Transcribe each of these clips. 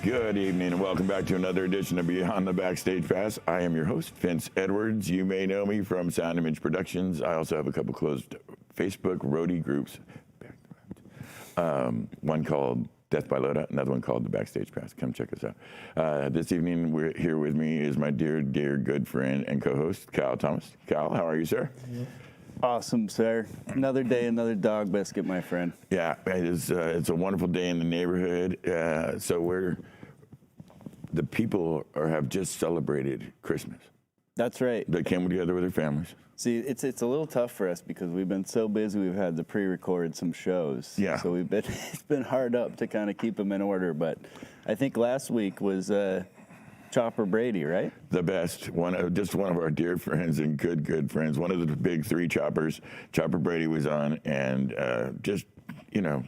Good evening and welcome back to another edition of Beyond the Backstage Pass. I am your host, Vince Edwards. You may know me from Sound Image Productions. I also have a couple closed Facebook roadie groups. One called Death by Loadout, another one called The Backstage Pass. Come check us out. This evening, here with me is my dear good friend and co-host, Kyle Thomas. Kyle, how are you, sir? Awesome, sir. Another day, another dog biscuit, my friend. Yeah, it's a wonderful day in the neighborhood. The people have just celebrated Christmas. That's right. They came together with their families. See, it's a little tough for us because we've been so busy. We've had to pre-record some shows. Yeah. So it's been hard up to kind of keep them in order. But I think last week was Chopper Brady, right? The best. Just one of our dear friends and good friends. One of the big three choppers. Chopper Brady was on, and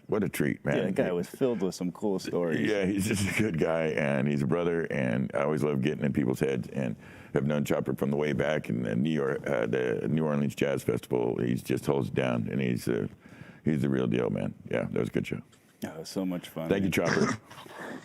what a treat, man. Yeah, that guy was filled with some cool stories. Yeah, he's just a good guy, and he's a brother, and I always love getting in people's heads, and have known Chopper from the way back in the New Orleans Jazz Festival. He just holds it down, and he's the real deal, man. Yeah, that was a good show. Oh, it was so much fun. Thank you, Chopper.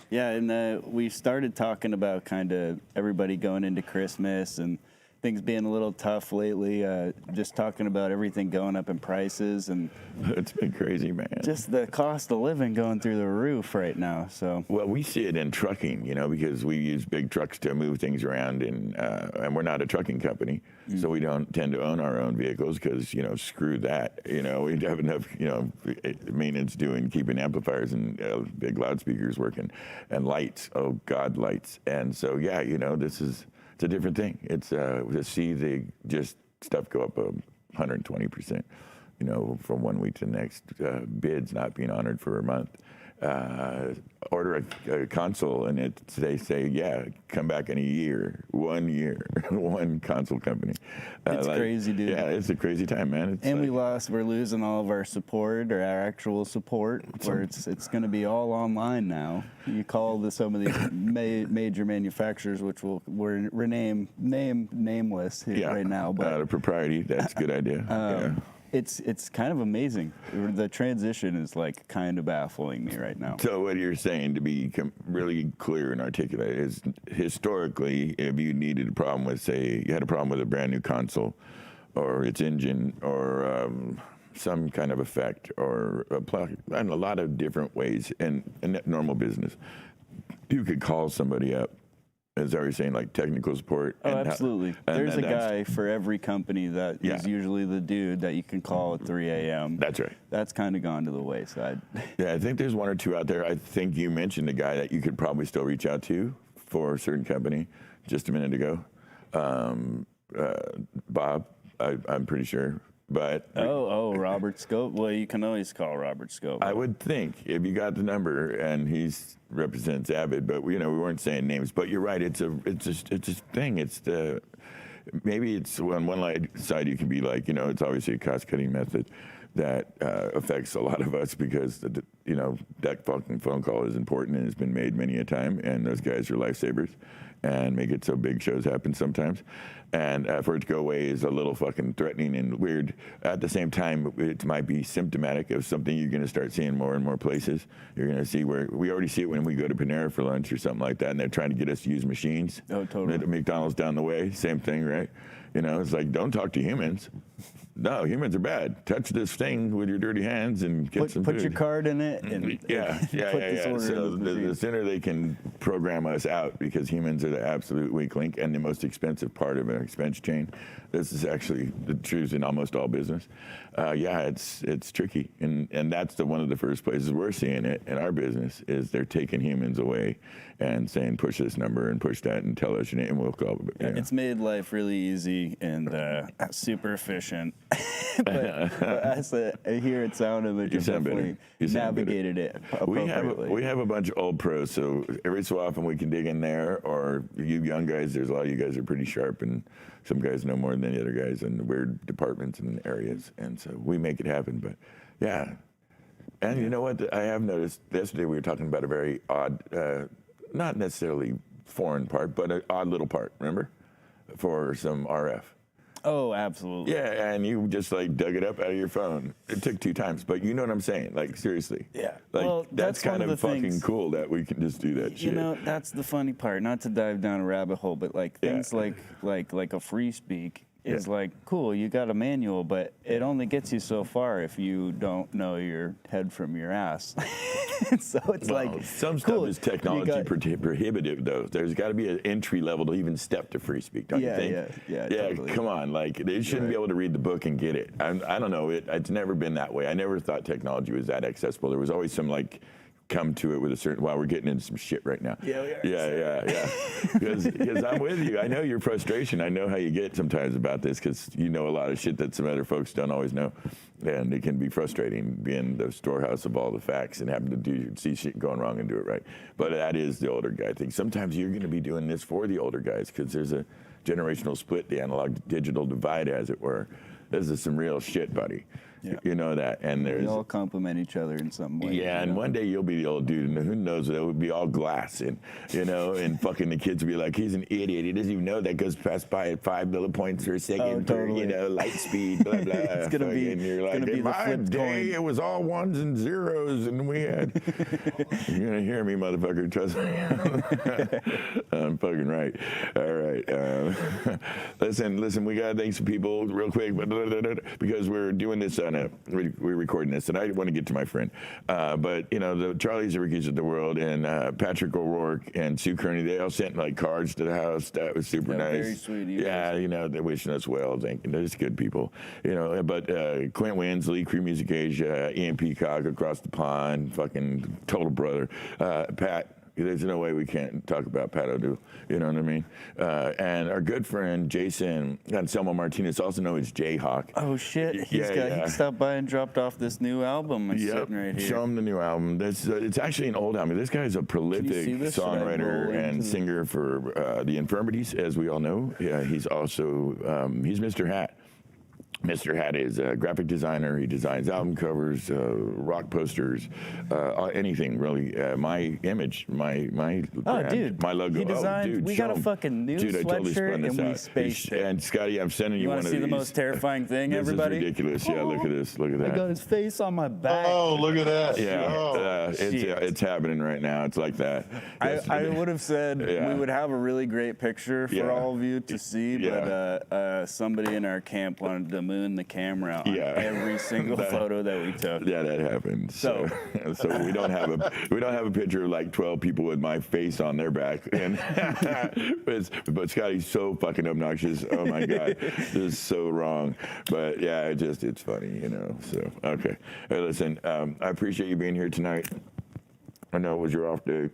Yeah, and we started talking about kind of everybody going into Christmas and things being a little tough lately, just talking about everything going up in prices and it's been crazy, man. Just the cost of living going through the roof right now. So well, we see it in trucking, because we use big trucks to move things around, and we're not a trucking company, so we don't tend to own our own vehicles because screw that. We have enough maintenance doing, keeping amplifiers and big loudspeakers working, and lights. Oh God, lights. And so it's a different thing. It's to see the just stuff go up 120%, from one week to the next. Bids not being honored for a month. Order a console and they say, come back in a year, 1 year, one console company. It's crazy, dude. Yeah, it's a crazy time, man. We're losing all of our support, or our actual support, where it's going to be all online now. You call some of these major manufacturers, which we're nameless here right now. But out of propriety, that's a good idea. It's kind of amazing. The transition is kind of baffling me right now. So what you're saying, to be really clear and articulate, is historically, if you needed a problem with, say, you had a problem with a brand new console, or its engine, or some kind of effect, or a plug, and a lot of different ways, and normal business, you could call somebody up. Is that what you're saying, like technical support? Oh, absolutely. There's a guy for every company that is usually the dude that you can call at 3 a.m. That's right. That's kind of gone to the wayside. Yeah, I think there's one or two out there. I think you mentioned a guy that you could probably still reach out to for a certain company just a minute ago. Bob, I'm pretty sure. But Robert Scope. Well, you can always call Robert Scope. I would think if you got the number, and he represents Avid, but we weren't saying names. But you're right. It's a thing. Maybe it's on one side you can be like, it's obviously a cost cutting method that affects a lot of us because that fucking phone call is important and has been made many a time, and those guys are lifesavers and make it so big shows happen sometimes. And for it to go away is a little fucking threatening and weird. At the same time, it might be symptomatic of something you're going to start seeing more and more places. You're going to see where we already see it when we go to Panera for lunch or something like that, and they're trying to get us to use machines. Oh, totally. At McDonald's down the way, same thing, right? It's like, don't talk to humans. No, humans are bad. Touch this thing with your dirty hands and get some food. Put your card in it. And yeah. So the sooner they can program us out, because humans are the absolute weak link and the most expensive part of an expense chain. This is actually the truth in almost all business. It's tricky, and that's one of the first places we're seeing it in our business is they're taking humans away and saying push this number and push that and tell us your name and we'll call it. It's made life really easy and super efficient. but as I hear it sound of it, you definitely navigated it appropriately. We have a bunch of old pros, so every so often we can dig in there, or you young guys, there's a lot of you guys are pretty sharp, and some guys know more than the other guys in weird departments and areas, and so we make it happen. But yeah, and you know what, I have noticed yesterday we were talking about a very odd, not necessarily foreign part, but an odd little part, remember, for some RF. Oh, absolutely. Yeah, and you just like dug it up out of your phone. It took 2 times, but you know what I'm saying? Like seriously. Yeah. Like Well, that's that's one kind of of the fucking things- cool that we can just do that You shit. know, that's the funny part. Not to dive down a rabbit hole, but like things like a free speak is like cool. You got a manual, but it only gets you so far if you don't know your head from your ass. So it's Well, like some cool. stuff is technology prohibitive, though. There's got to be an entry level to even step to free speak, don't you think? Yeah, Yeah, totally. come on, like they shouldn't be able to read the book and get it. I don't know. It's never been that way. I never thought technology was that accessible. There was always some like come to it with a certain. Wow, we're getting into some shit right now. Yeah, we are. Yeah. Because I'm with you. I know your frustration. I know how you get sometimes about this because you know a lot of shit that some other folks don't always know, and it can be frustrating being the storehouse of all the facts and having to see shit going wrong and do it right. But that is the older guy thing. Sometimes you're going to be doing this for the older guys because there's a generational split, the analog digital divide, as it were. This is some real shit, buddy. Yeah. You know that, and We there's all complement each other in some way. yeah, and one day you'll be the old dude, and who knows? It would be all glass, and and fucking the kids will be like, "He's an idiot. He doesn't even know that goes past by at 5 millipoints per second totally. per light speed." Blah blah. It's gonna be- And you're it's like, gonna be in the my flipped day, coin. it was all ones and zeros, and we had. You're gonna hear me, motherfucker. Trust me. I'm fucking right. All right. Listen. We gotta thank some people real quick, because we're doing this on we're recording this, and I want to get to my friend. But the Charlies and Rickies of the world, and Patrick O'Rourke and Sue Kearney, they all sent like cards to the house. That was super nice. very sweet of you Yeah, they're wishing us well. Thank you. They're just good people. But Clint Winsley, Crew Music Asia, Ian Peacock across the pond, fucking total brother. Pat. There's no way we can't talk about Pat O'Doul, you know what I mean? And our good friend Jason Anselmo Martinez, also known as Jayhawk. Oh shit! He stopped by and dropped off this new album. It's sitting right here. Show him the new album. It's actually an old album. This guy's a prolific see this? Should I songwriter roll and into singer for The Infirmities, as we all know. Yeah, he's also he's Mr. Hat. Mr. Hat is a graphic designer. He designs album covers, rock posters, anything really. My image, my brand, dude, my logo. he designed. Dude, we show got a him. fucking new Dude, I totally sweatshirt spun this and we out. spaced it. And Scotty, I'm sending you You one want of to see these. the most terrifying thing, This everybody? is ridiculous. Yeah, look at this. Look at I that. got his face on my back. Oh, look at that. Yeah, Oh. it's happening right now. It's like that. I would have said we would have a really great picture for Yeah. all of you to see, but somebody in our camp wanted to moon the camera on every single photo that we took. Yeah, that happened. So we don't have a picture of like 12 people with my face on their back. And but Scotty's so fucking obnoxious. Oh my god, this is so wrong. But yeah, it's funny, So okay, hey, listen, I appreciate you being here tonight. I know it was your off day.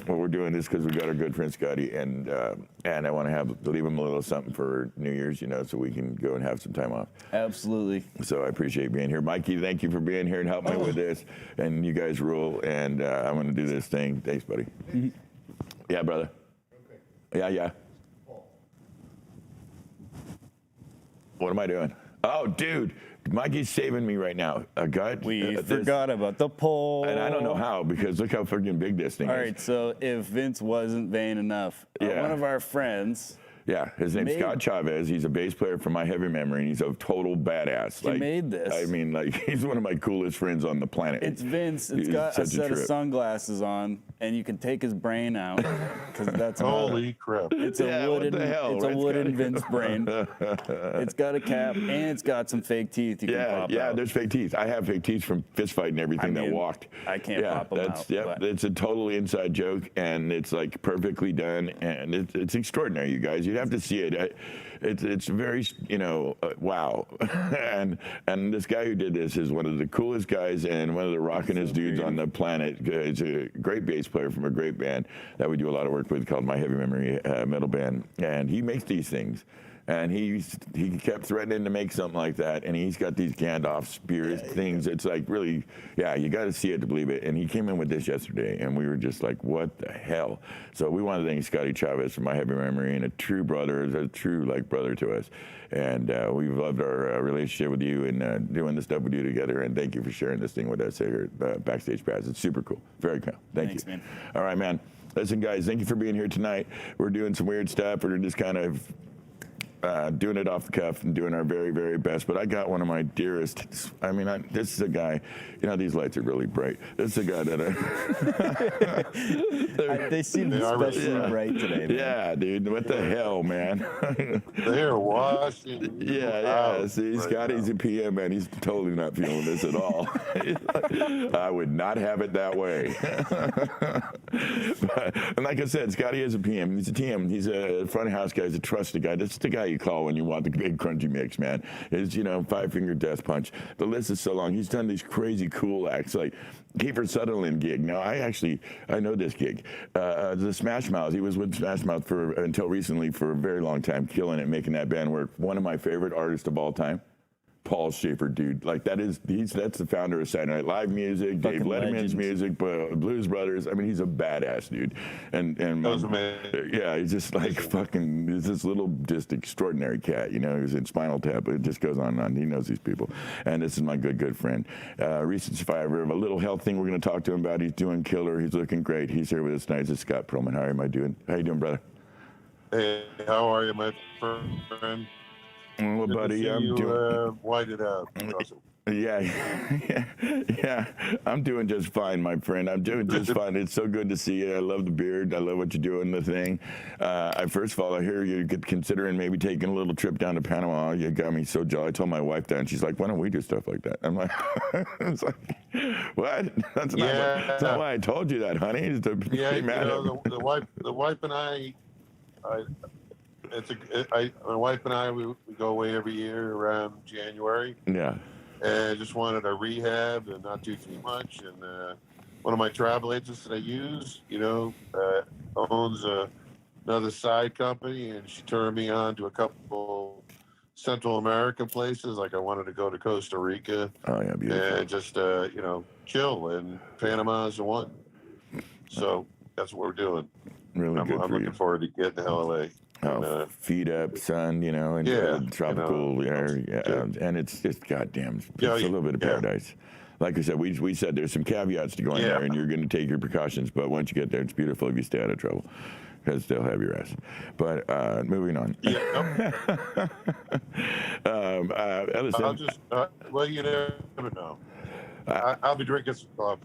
Well, we're doing this because we got our good friend Scotty, and I want to leave him a little something for New Year's, so we can go and have some time off. Absolutely. So I appreciate being here, Mikey. Thank you for being here and helping me with this. And you guys rule. And I'm going to do this thing. Thanks, buddy. Mm-hmm. Yeah, brother. Okay. Yeah. What am I doing? Oh, dude. Mikey's saving me right now. We forgot about the poll. And I don't know how, because look how freaking big this thing is. All right, so if Vince wasn't vain enough, one of our friends... Yeah, his name's Scott Chavez. He's a bass player for My Heavy Memory, and he's a total badass. He made this. I mean, he's one of my coolest friends on the planet. It's Vince. It's got a set of sunglasses on, and you can take his brain out, because that's Holy crap. It's a wooden, what the hell, it's right, a wooden Scotty? Vince brain. It's got a cap, and it's got some fake teeth you can pop out. There's fake teeth. I have fake teeth from fist fight and everything that walked. I can't pop them out. Yeah, it's a totally inside joke, and it's like perfectly done, and it's extraordinary, you guys. You'd have to see it. It's very, wow. and this guy who did this is one of the coolest guys and one of the rockinest dudes on the planet. He's a great bass player from a great band that we do a lot of work with called My Heavy Memory metal band. And he makes these things. And he kept threatening to make something like that, and he's got these Gandalf spears things. It's like really, you got to see it to believe it. And he came in with this yesterday, and we were just like, what the hell? So we want to thank Scotty Chavez for My Heavy Memory, and a true brother, a true brother to us. And we've loved our relationship with you and doing the stuff we do together. And thank you for sharing this thing with us here at Backstage Pass. It's super cool. Very cool. Thanks, man. All right, man. Listen, guys, thank you for being here tonight. We're doing some weird stuff. We're just kind of doing it off the cuff and doing our very, very best. But I got one of my dearest. I mean, this is a guy. You know, these lights are really bright. This is a guy that They seem especially bright today. Man. Yeah, dude. What the hell, man? They're washing. Yeah. See, Scotty's a PM, man. He's totally not feeling this at all. I would not have it that way. And like I said, Scotty is a PM. He's a TM. He's a front of house guy. He's a trusted guy. That's the guy you call when you want the big crunchy mix, man. His, Five Finger Death Punch. The list is so long. He's done these crazy cool acts like Kiefer Sutherland gig. Now, I know this gig. The Smashmouth. He was with Smashmouth until recently for a very long time, killing it, making that band work. One of my favorite artists of all time. Paul Schaefer, dude, like that's the founder of Saturday Night Live music, Dave Letterman's music, Blues Brothers. I mean, he's a badass dude, and yeah, he's just like he's this little just extraordinary cat, He's in Spinal Tap, but it just goes on and on. He knows these people, and this is my good friend, recent survivor of a little health thing. We're going to talk to him about. He's doing killer. He's looking great. He's here with us tonight. It's Scott Pearlman. How am I doing? How you doing, brother? Hey, how are you, my friend? Well, buddy, I'm doing. Whited out. Awesome. Yeah. I'm doing just fine, my friend. I'm doing just fine. It's so good to see you. I love the beard. I love what you're doing, the thing. First of all, I hear you're considering maybe taking a little trip down to Panama. You got me so jolly. I told my wife that, and she's like, "Why don't we do stuff like that?" I'm like, "It's like, what? That's not why I told you that, honey." The wife and I. My wife and I, we go away every year around January. Yeah. And I just wanted a rehab and not do too much. And one of my travel agents that I use, owns another side company, and she turned me on to a couple Central American places. Like I wanted to go to Costa Rica. Oh yeah, beautiful. And just chill. And Panama's the one. So that's what we're doing. Really good. I'm looking forward to getting to LA. Oh, feet up, sun, and tropical air, and it's just goddamn, it's a little bit of paradise. Like I said, we said there's some caveats to going there, and you're going to take your precautions. But once you get there, it's beautiful if you stay out of trouble, because they'll have your ass. But moving on. Listen, well, you never know. I'll be drinking some coffee.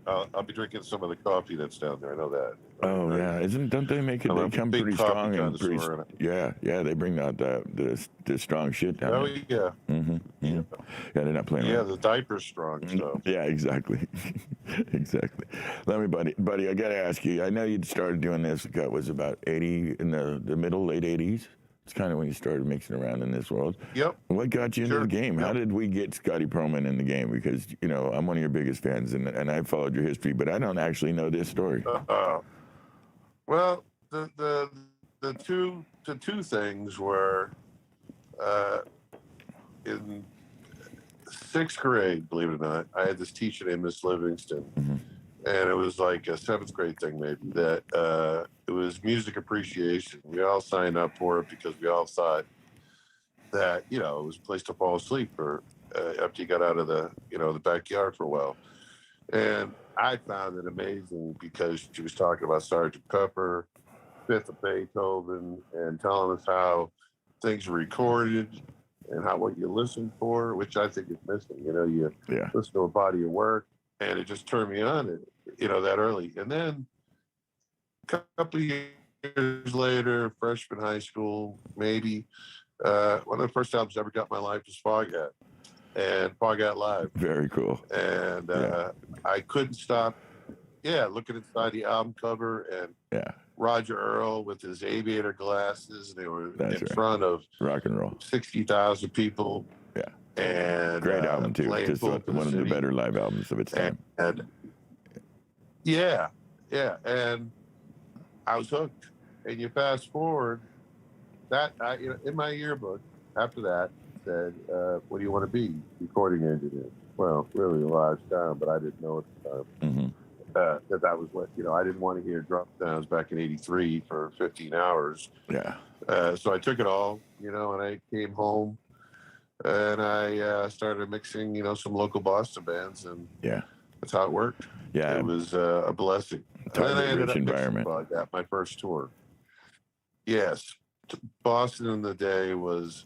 I'll be drinking some of the coffee that's down there. I know that. Oh yeah, don't they make it? They come pretty strong and pretty. Yeah. They bring out the strong shit down. Oh there. yeah. Mm-hmm. Yeah, they're not playing. Yeah, the diaper's strong. So. Yeah, exactly, exactly. Let me, buddy. I gotta ask you. I know you started doing this. It was about 80 in the late 80s. It's kind of when you started mixing around in this world. Yep. What got you into the game? Yep. How did we get Scotty Pearlman in the game? Because I'm one of your biggest fans, and I followed your history, but I don't actually know this story. Well, the two things were in sixth grade. Believe it or not, I had this teacher named Miss Livingston, and it was like a seventh grade thing maybe. That it was music appreciation. We all signed up for it because we all thought that it was a place to fall asleep or after you got out of the the backyard for a while. And I found it amazing because she was talking about Sergeant Pepper, Fifth of Beethoven, and telling us how things are recorded and what you listen for, which I think is missing. You listen to a body of work, and it just turned me on that early. And then a couple of years later, freshman high school, maybe, one of the first albums I ever got in my life was Foghat. And Foghat Live. Very cool. And I couldn't stop, looking inside the album cover and Roger Earl with his aviator glasses. They were in front of rock and roll 60,000 people. Yeah. And great album too. Just one of the better live albums of its time. And and I was hooked. And you fast forward, that in my yearbook after that. Said, what do you want to be? Recording engineer. Well, really a large time, but I didn't know at the time that was what, I didn't want to hear drop downs back in '83 for 15 hours. Yeah. So I took it all, and I came home and I started mixing, some local Boston bands, and that's how it worked. Yeah. It was a blessing. And then I ended up environment. That my first tour. Yes. Boston in the day was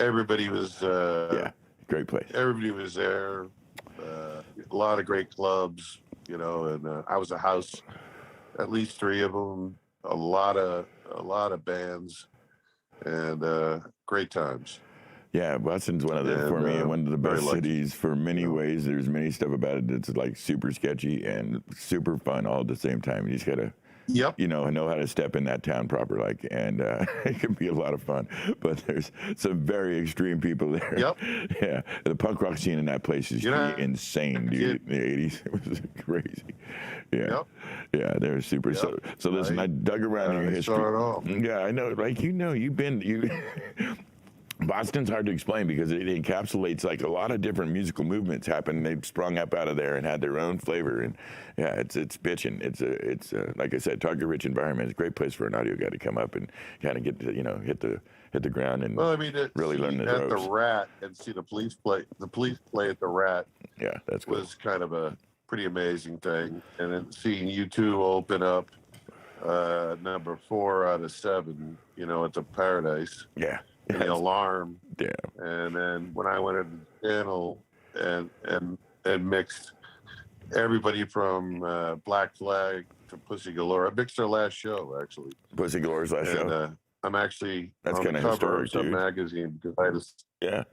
everybody was Yeah, great place. everybody was there. A lot of great clubs, you know, and I was a house, at least 3 of them. A lot of bands, and great times. Yeah, Boston's one of the And, for me one of the very best lucky, cities for many you know. ways. There's many stuff about it that's like super sketchy and super fun all at the same time. You just gotta, Yep. you know how to step in that town proper, like, and it can be a lot of fun. But there's some very extreme people there. Yep. Yeah, the punk rock scene in that place is You know, insane, dude. In the '80s, it was crazy. Yeah, Yep. yeah, they're super. Yep. So listen, I dug around in your I history. saw it all. Yeah, I know. Like you've been. Boston's hard to explain because it encapsulates like a lot of different musical movements happen. They've sprung up out of there and had their own flavor. And yeah, it's bitching. It's like I said, target rich environment. It's a great place for an audio guy to come up and kind of get to, hit the ground and Well, I mean, really learn the at ropes. the Rat and see the police play at the Rat Yeah, that's cool. was kind of a pretty amazing thing. And then seeing U2 open up number 4 out of 7, at the Paradise. Yeah. And the Alarm. Yeah. And then when I went into the channel and mixed everybody from Black Flag to Pussy Galore. I mixed their last show, actually. Pussy Galore's last show. I'm actually That's on the kinda cover of historic, some dude. magazine because I just Yeah.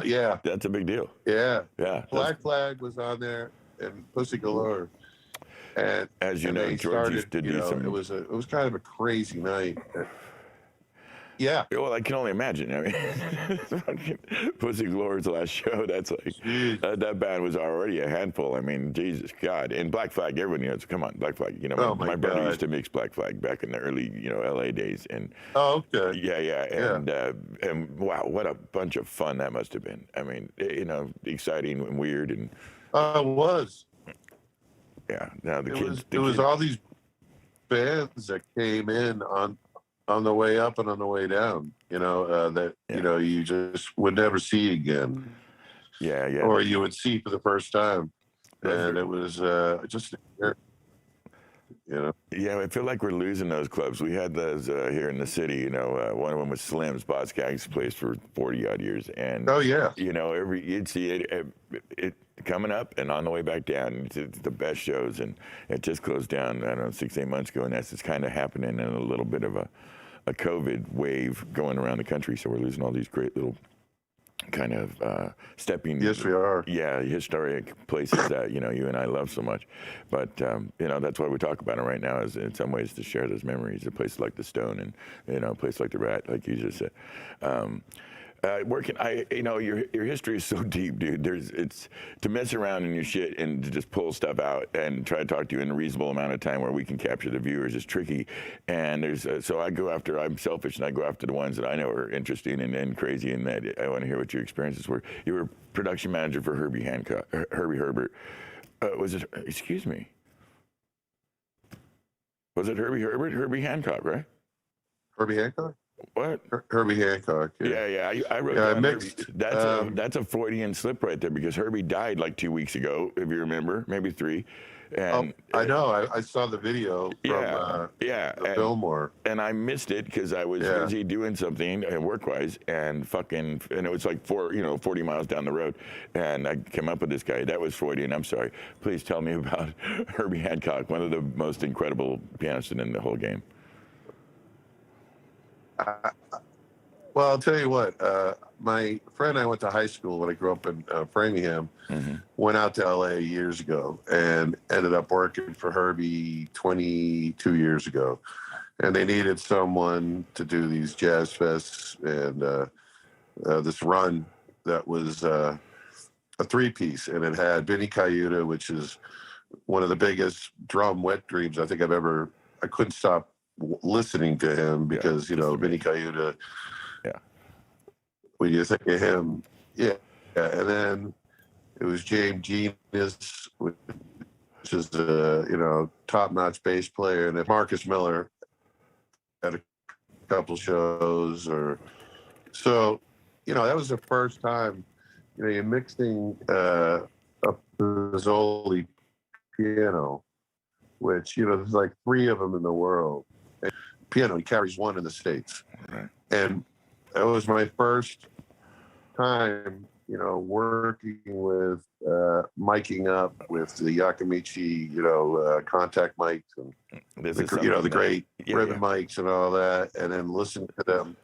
yeah. That's a big deal. Yeah. Yeah. Black Flag was on there and Pussy Galore. And As you and know, they George started, used to do some. it was kind of a crazy night. Yeah. Well, I can only imagine. I mean, fucking Pussy Galore's last show. That's like Jeez. that band was already a handful. I mean, Jesus God. And Black Flag, everyone knows. Come on, Black Flag. Oh, my my brother God. used to mix Black Flag back in the early, LA days. And Oh, okay. yeah, and wow, what a bunch of fun that must have been. I mean, exciting and weird and It was. yeah. Now the It kids. was all these bands that came in on the way up and on the way down, that you just would never see again, Yeah. or you would see for the first time, and it was just, Yeah, I feel like we're losing those clubs. We had those here in the city. One of them was Slim's, Boz Scaggs' place for 40 odd years, and oh yeah, you'd see it coming up and on the way back down. It's the best shows, and it just closed down. I don't know, 6-8 months ago, and that's just kind of happening in a little bit of a COVID wave going around the country. So we're losing all these great little kind of stepping. yes we are. Yeah, historic places that you and I love so much, but that's why we talk about it right now. Is in some ways to share those memories. A place like the Stone, and a place like the Rat, like you just said. Your history is so deep, dude. It's to mess around in your shit and to just pull stuff out and try to talk to you in a reasonable amount of time where we can capture the viewers is tricky. And so I'm selfish and I go after the ones that I know are interesting and crazy, and that I want to hear what your experiences were. You were production manager for Herbie Herbert. Was it? Excuse me. Was it Herbie Herbert? Herbie Hancock, right? Herbie Hancock. What? Herbie Hancock. Yeah. I wrote Yeah, I down mixed, Herbie. That's a Freudian slip right there because Herbie died like 2 weeks ago, if you remember, maybe 3. And I know. I saw the video from the Fillmore, and I missed it because I was busy doing something work-wise, and it was like 40 miles down the road, and I came up with this guy. That was Freudian. I'm sorry. Please tell me about Herbie Hancock, one of the most incredible pianists in the whole game. well, I'll tell you what. My friend I went to high school when I grew up in Framingham went out to LA years ago and ended up working for Herbie 22 years ago. And they needed someone to do these jazz fests and this run that was a 3-piece. And it had Vinny Cayuta, which is one of the biggest drum wet dreams I think I couldn't stop listening to him because, Vinny Cayuta. Yeah. When you think of him, and then it was James Genius, which is a top-notch bass player, and then Marcus Miller had a couple shows, that was the first time you're mixing a Pizzoli piano, which there's like 3 of them in the world. And piano, he carries 1 in the States. Right. And it was my first time, working with miking up with the Yakamichi, contact mics and This is the something that, great yeah, ribbon mics and all that, and then listening to them.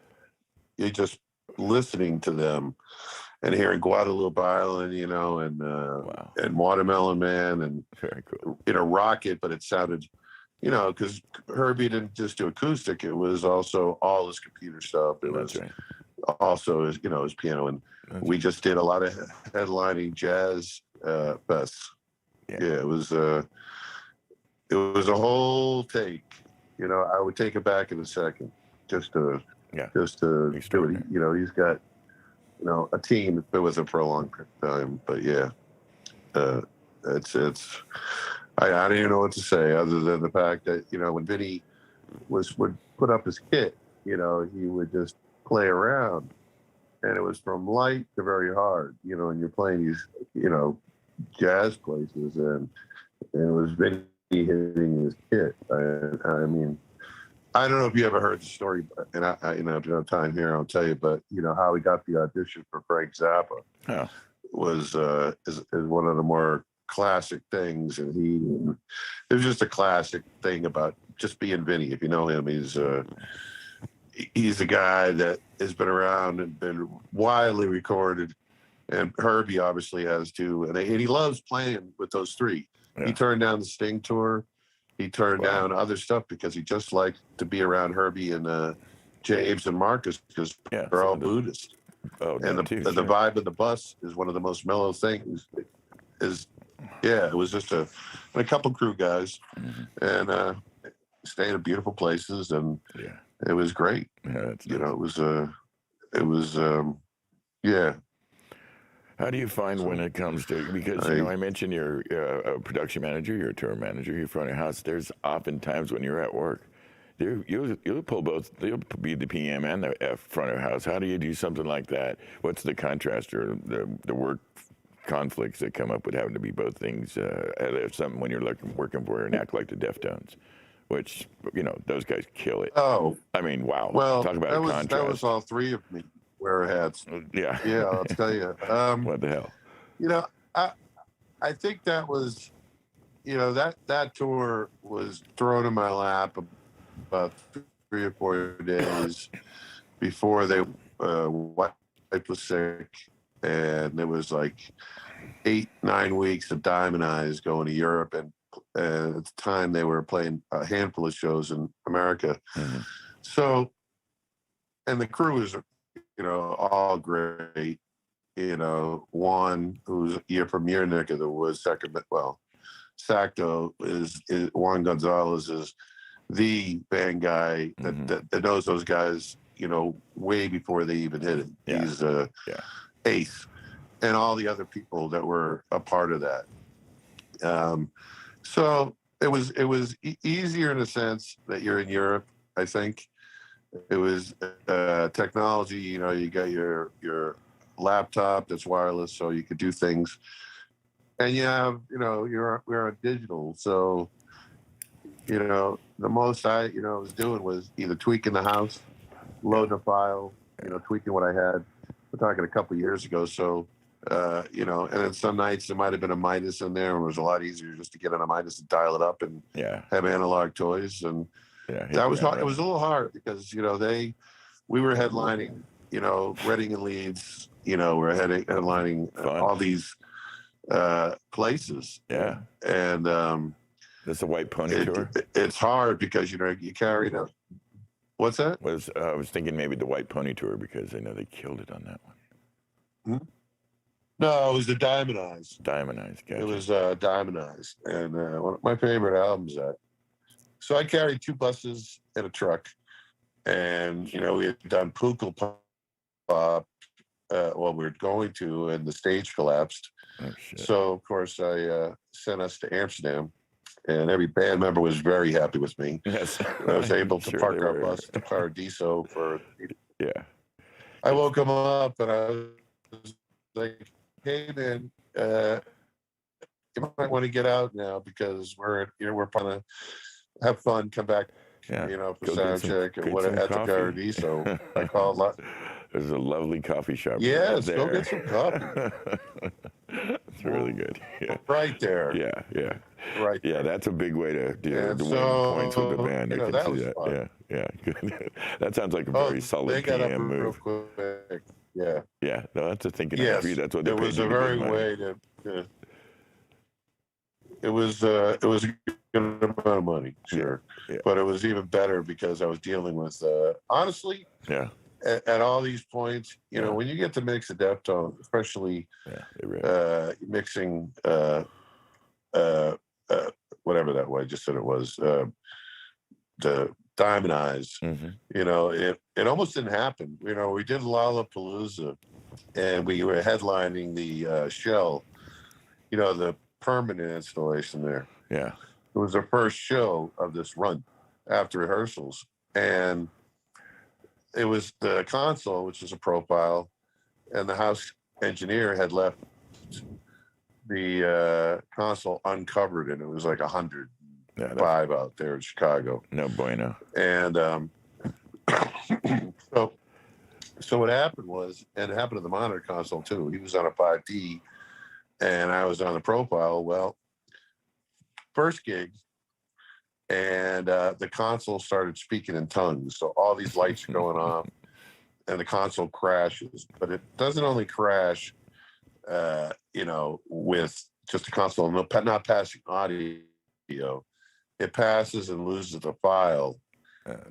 You just listening to them and hearing Guadalupe Island, wow, and Watermelon Man and very cool. Rocket, but it sounded, because Herbie didn't just do acoustic; it was also all his computer stuff. It That's was right. also his, his piano, and That's we right. just did a lot of headlining jazz fests. Yeah. It was a whole take. I would take it back in a second, just to Yeah. do it. Extraordinary. He's got a team that's been with him for a long time. But yeah, it's I don't even know what to say other than the fact that when Vinny would put up his kit, he would just play around, and it was from light to very hard, and you're playing these jazz places, and it was Vinny hitting his kit. I mean, I don't know if you ever heard the story, and I if you don't have time here, I'll tell you. But how he got the audition for Frank Zappa Oh, was is one of the more classic things, and it was just a classic thing about just being Vinny. If you know him, he's a guy that has been around and been widely recorded, and Herbie obviously has too, and he loves playing with those three. yeah. He turned down the Sting tour. He turned Wow. down other stuff because he just liked to be around Herbie and James and Marcus because Yeah, they're all some of the- Buddhist. Oh, And that too. the Sure. vibe of the bus is one of the most mellow things. It was just a couple crew guys, Mhm. and staying in beautiful places, and Yeah. it was great. Yeah, that's nice. It was yeah. How do you find when it comes to, because I mentioned you're a production manager, you're a tour manager, you're front of house. There's often times when you're at work, you'll pull both. You'll be the PM and the front of house. How do you do something like that? What's the contrast or the work conflicts that come up with having to be both things? Something when you're working for an act like the Deftones, which those guys kill it. Oh, I mean, wow. well, Talk about a contrast. that was all three of me wear hats. Yeah. Yeah, I'll tell you. What the hell? I think that was, that tour was thrown in my lap about 3 or 4 days before wife was sick, and it was like 8-9 weeks of Diamond Eyes going to Europe, and at the time they were playing a handful of shows in America. Mm-hmm. So, and the crew was, all great. Juan, who's from your neck of the woods, Sacto is Juan Gonzalez is the band guy that knows those guys, way before they even hit it. Yeah. He's ace, and all the other people that were a part of that. So it was easier in a sense that you're in Europe. I think it was technology. You got your laptop that's wireless, so you could do things, and you have we're on digital, so the most I was doing was either tweaking the house, loading a file, tweaking what I had. We're talking a couple of years ago, so and then some nights there might have been a Midas in there, and it was a lot easier just to get on a Midas and dial it up and have analog toys, and that was hard. It was a little hard because we were headlining, Reading and Leeds, we're headlining all these places. Yeah. And That's a White Pony tour. It's hard because you carry the. What's that? I was thinking maybe the White Pony tour because I know they killed it on that one. No, it was the Diamond Eyes. Diamond Eyes, gotcha. It was Diamond Eyes, and one of my favorite albums. So I carried 2 buses and a truck, and we had done Pukkel Pop. We were going to, and the stage collapsed. Oh, shit. So of course I sent us to Amsterdam, and every band member was very happy with me. Yes. I was able to Sure park they our were. bus at Paradiso for. Yeah. I woke him up and I was like, "Hey man, you might want to get out now because we're trying to have fun, come back Yeah. you know, for Go sound check and what some at the coffee. Paradiso. I called. There's a lovely coffee shop right Yes, there. go get some coffee. It's really good. Yeah. Right there. Yeah. Right Yeah, there. that's a big way to And win points with the so, band. you I know, can that see was that. fun. Yeah. Good. That sounds like a Oh, very solid they got up PM real move. quick. Yeah. Yeah, no, that's a thinking enough for you. Yes. That's what they It paid was you a to get very money. way to it was a good amount of money, sure. Yeah. But it was even better because I was dealing with honestly, Yeah. at all these points, you know, when you get to mix a Deftone, especially mixing whatever that way I just said it was, the Diamond Eyes, you know, it almost didn't happen. You know, we did Lollapalooza and we were headlining the Shell, you know, the permanent installation there. Yeah. It was the first show of this run after rehearsals. And it was the console, which is a profile, and the house engineer had left the console uncovered, and it was like 105 out there in Chicago. No bueno. And so what happened was, and it happened to the monitor console too. He was on a 5D, and I was on the profile. Well, first gig, and the console started speaking in tongues. So all these lights are going off, and the console crashes. But it doesn't only crash, you know, with just the console not passing audio. It passes and loses the file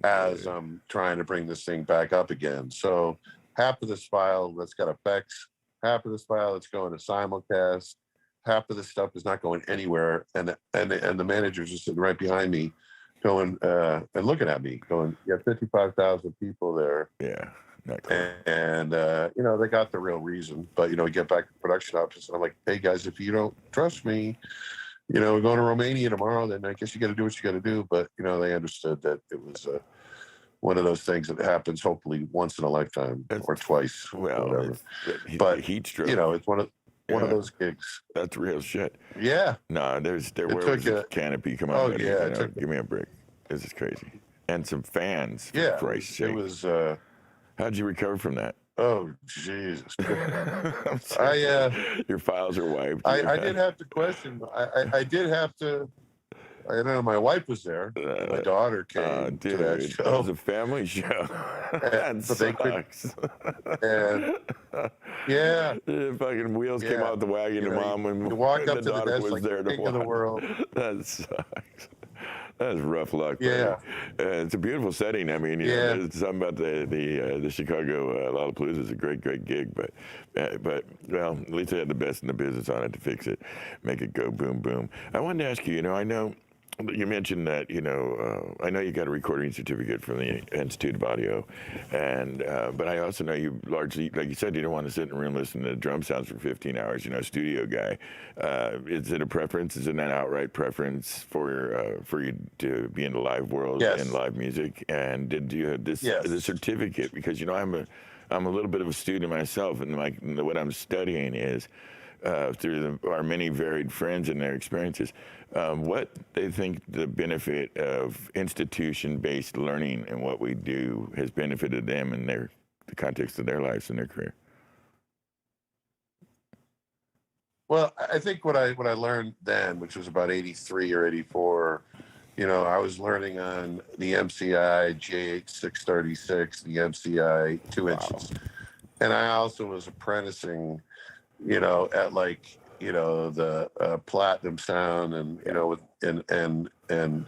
as I'm trying to bring this thing back up again. So half of this file that's got effects, half of this file that's going to simulcast, half of this stuff is not going anywhere, and the managers are sitting right behind me, going and looking at me, going, "You have 55,000 people there." Yeah, not cool. And you know, they got the real reason, but you know, we get back to the production office, and I'm like, "Hey guys, if you don't trust me, you know, we're going to Romania tomorrow. Then I guess you got to do what you got to do." But you know, they understood that it was one of those things that happens hopefully once in a lifetime or twice, well, or whatever. But heat stroke, you know, it's one of those gigs. That's real shit. Yeah. No, where was the canopy? Come on, Oh buddy. yeah, Give me a break. This is crazy. And some fans. For yeah. Christ's sake. It was. How'd you recover from that? Oh Jesus! Your files are wiped. I did have to question. I did have to. I don't know. My wife was there. My daughter came to that show. That was a family show. That sucks. And yeah, the fucking wheels came out the wagon. You and know, mom and you walk the up to the daughter desk was like there the to king of the watch. world. That sucks. That's rough luck. Yeah, it's a beautiful setting. I mean, you know, there's something about the Chicago Lollapalooza is a great gig, but well, at least they had the best in the business on it to fix it, make it go boom boom. I wanted to ask you. You know, I know you mentioned that. You know, I know you got a recording certificate from the Institute of Audio, and but I also know you largely, like you said, you don't want to sit in a room listening to drum sounds for 15 hours. You know, studio guy. Is it a preference? Is it an outright preference for you to be in the live world and live music? And did you have this the certificate? Because you know, I'm a little bit of a student myself, and what I'm studying is through our many varied friends and their experiences, what they think the benefit of institution-based learning and what we do has benefited them in the context of their lives and their career. Well, I think what I learned then, which was about 83 or 84, you know, I was learning on the MCI J8 636, the MCI 2 inches, and I also was apprenticing, you know, at like, you know, the Platinum Sound, and you know, and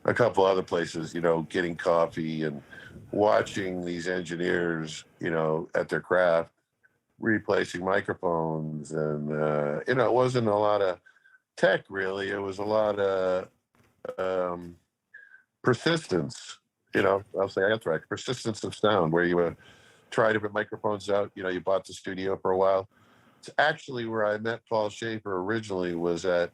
a couple other places, you know, getting coffee and watching these engineers, you know, at their craft, replacing microphones, and you know, it wasn't a lot of tech really. It was a lot of persistence. You know, I'll say that's right, persistence of sound, where you try different microphones out. You know, you bought the studio for a while. It's actually where I met Paul Schaefer originally, was at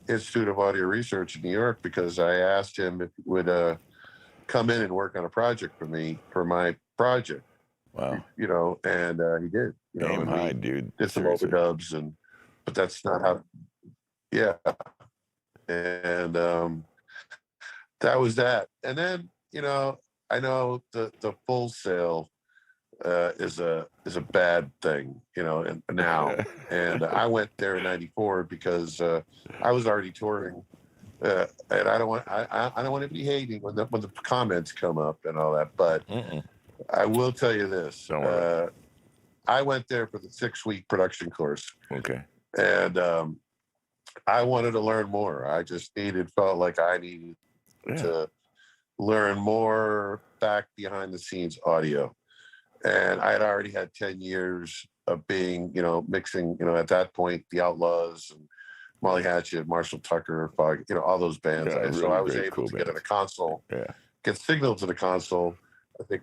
Institute of Audio Research in New York, because I asked him if he would come in and work on a project for me, for my project. Wow. You know, and he did. You know, aim high, dude. Did some overdubs, but that's not how. Yeah. And that was that. And then, I know the Full Sail is a bad thing, and now. And I went there in '94 because I was already touring, and I don't want I don't want to be hating when the comments come up and all that. But I will tell you this: Don't worry. I went there for the 6-week production course, Okay. and I wanted to learn more. I just felt like I needed to learn more back behind the scenes audio. And I had already had 10 years of being, mixing, at that point, the Outlaws and Molly Hatchet, Marshall Tucker, Fog, all those bands. Yeah, So really I was great, able cool to get in a bands. console, Yeah. get signal to the console. I think,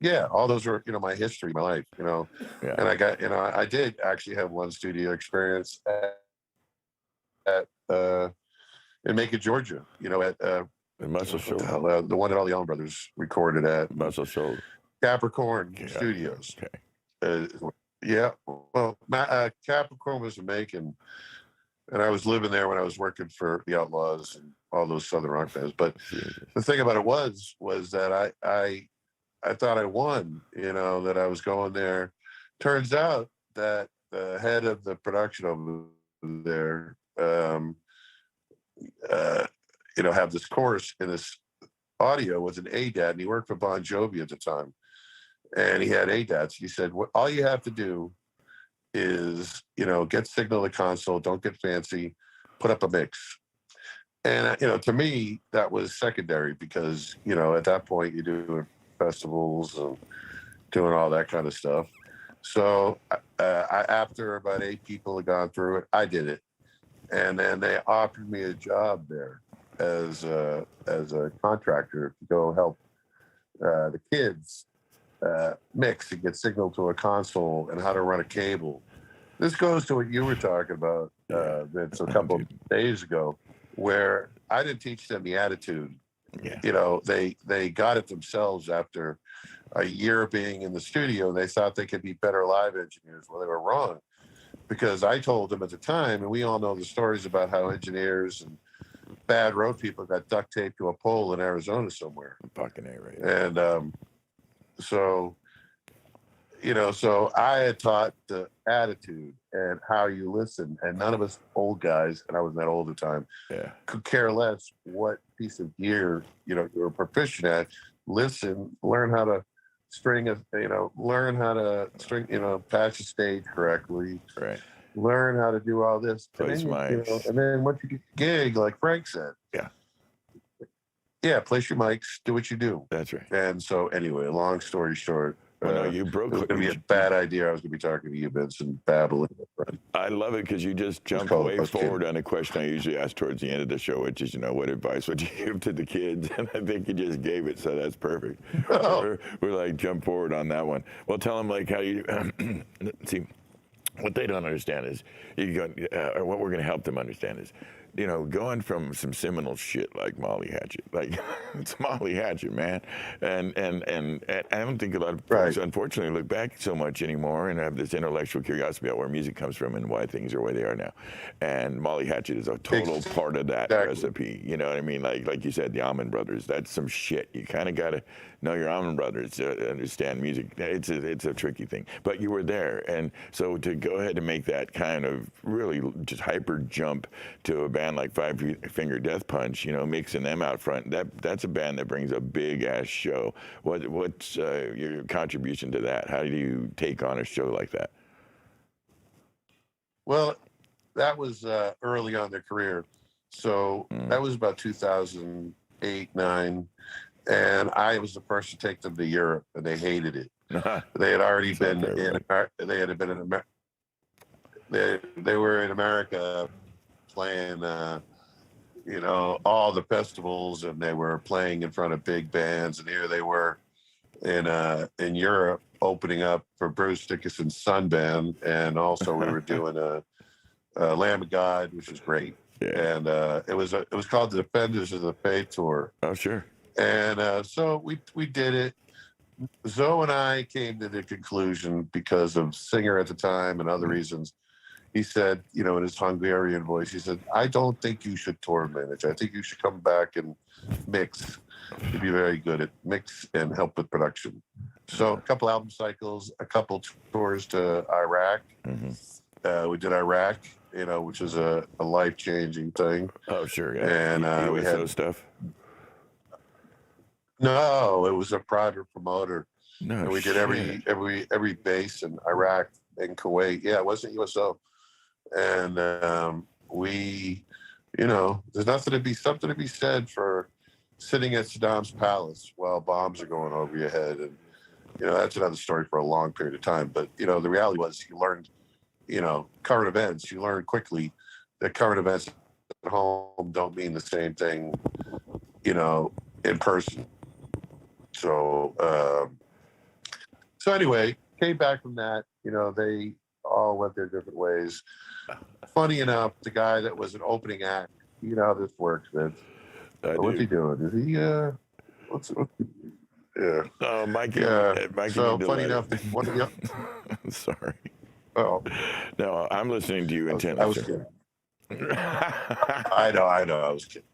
yeah, all those were, my history, my life, Yeah. And I got, I did actually have one studio experience at in Macon, Georgia, at Muscle what the Shoals. hell, the one that all the Allman Brothers recorded at. Muscle Shoals. Capricorn Yeah. Studios. Okay. Yeah. Well, Capricorn was in Macon, and I was living there when I was working for the Outlaws and all those Southern rock bands. But the thing about it was that I thought I won. That I was going there. Turns out that the head of the production over there, have this course in this audio was an ADAT, and he worked for Bon Jovi at the time. And he had ADATs. He said, all you have to do is, get signal to the console, don't get fancy, put up a mix. And, to me, that was secondary because, at that point you're doing festivals and doing all that kind of stuff. So after about 8 people had gone through it, I did it. And then they offered me a job there as a contractor to go help the kids mix and get signal to a console and how to run a cable. This goes to what you were talking about, Vince, a couple of days ago, where I didn't teach them the attitude. Yeah. They got it themselves after a year of being in the studio. They thought they could be better live engineers. Well, they were wrong, because I told them at the time, and we all know the stories about how engineers and bad road people got duct taped to a pole in Arizona somewhere. Fucking A, right? And so I had taught the attitude and how you listen, and none of us old guys, and I wasn't that old at the time, could care less what piece of gear, you were proficient at. Listen, learn how to learn how to string, patch the stage correctly. Right. Learn how to do all this. Place mics. And then once you get the gig, like Frank said. Yeah, place your mics, do what you do. That's right. And so anyway, long story short, well, no, you broke. It was going to be a bad idea. I was going to be talking to you, Vince, and babbling. I love it because you just jumped way forward on a question I usually ask towards the end of the show, which is, what advice would you give to the kids? And I think you just gave it, so that's perfect. We're like, jump forward on that one. Well, tell them like how you see. What they don't understand is or what we're going to help them understand is, going from some seminal shit like Molly Hatchet, like it's Molly Hatchet, man, and I don't think a lot of folks, unfortunately, look back so much anymore and have this intellectual curiosity about where music comes from and why things are the way they are now. And Molly Hatchet is a total part of that recipe. You know what I mean? Like you said, the Allman Brothers. That's some shit. You kind of got to know your Allman Brothers to understand music. It's a tricky thing, but you were there, and so to go ahead and make that kind of really just hyper jump to a band like Five Finger Death Punch, mixing them out front, that's a band that brings a big ass show. What's your contribution to that? How do you take on a show like that? Well, that was early on in their career, so that was about 2008, 9. And I was the first to take them to Europe, and they hated it. They had already been in. They had been in America. They were in America playing, all the festivals, and they were playing in front of big bands. And here they were in Europe opening up for Bruce Dickinson's Sun Band, and also we were doing a Lamb of God, which was great. Yeah. And it was called the Defenders of the Faith Tour. Oh, sure. And so we did it. Zoe and I came to the conclusion, because of Singer at the time and other reasons, he said, you know, in his Hungarian voice, he said, "I don't think you should tour manage. I think you should come back and mix. You'd be very good at mix and help with production." So a couple album cycles, a couple tours to Iraq. We did Iraq, you know, which is a life-changing thing. Oh, sure. Yeah. And we USO had stuff. no, it was a private promoter. No, And we did every base in Iraq and Kuwait. Yeah, it wasn't USO. And we, you know, there's something to be said for sitting at Saddam's palace while bombs are going over your head. And, you know, that's another story for a long period of time. But, you know, the reality was you learned, you know, current events. You learn quickly that current events at home don't mean the same thing, you know, in person. So, so anyway, came back from that. You know, they all went their different ways. Funny enough, the guy that was an opening act, you know how this works, Vince. What's he doing? Is he what's yeah. Oh, Mikey. Yeah. Mikey, So funny enough, one of the sorry. oh, No, I'm listening to you intently. I was kidding. I know. I was kidding.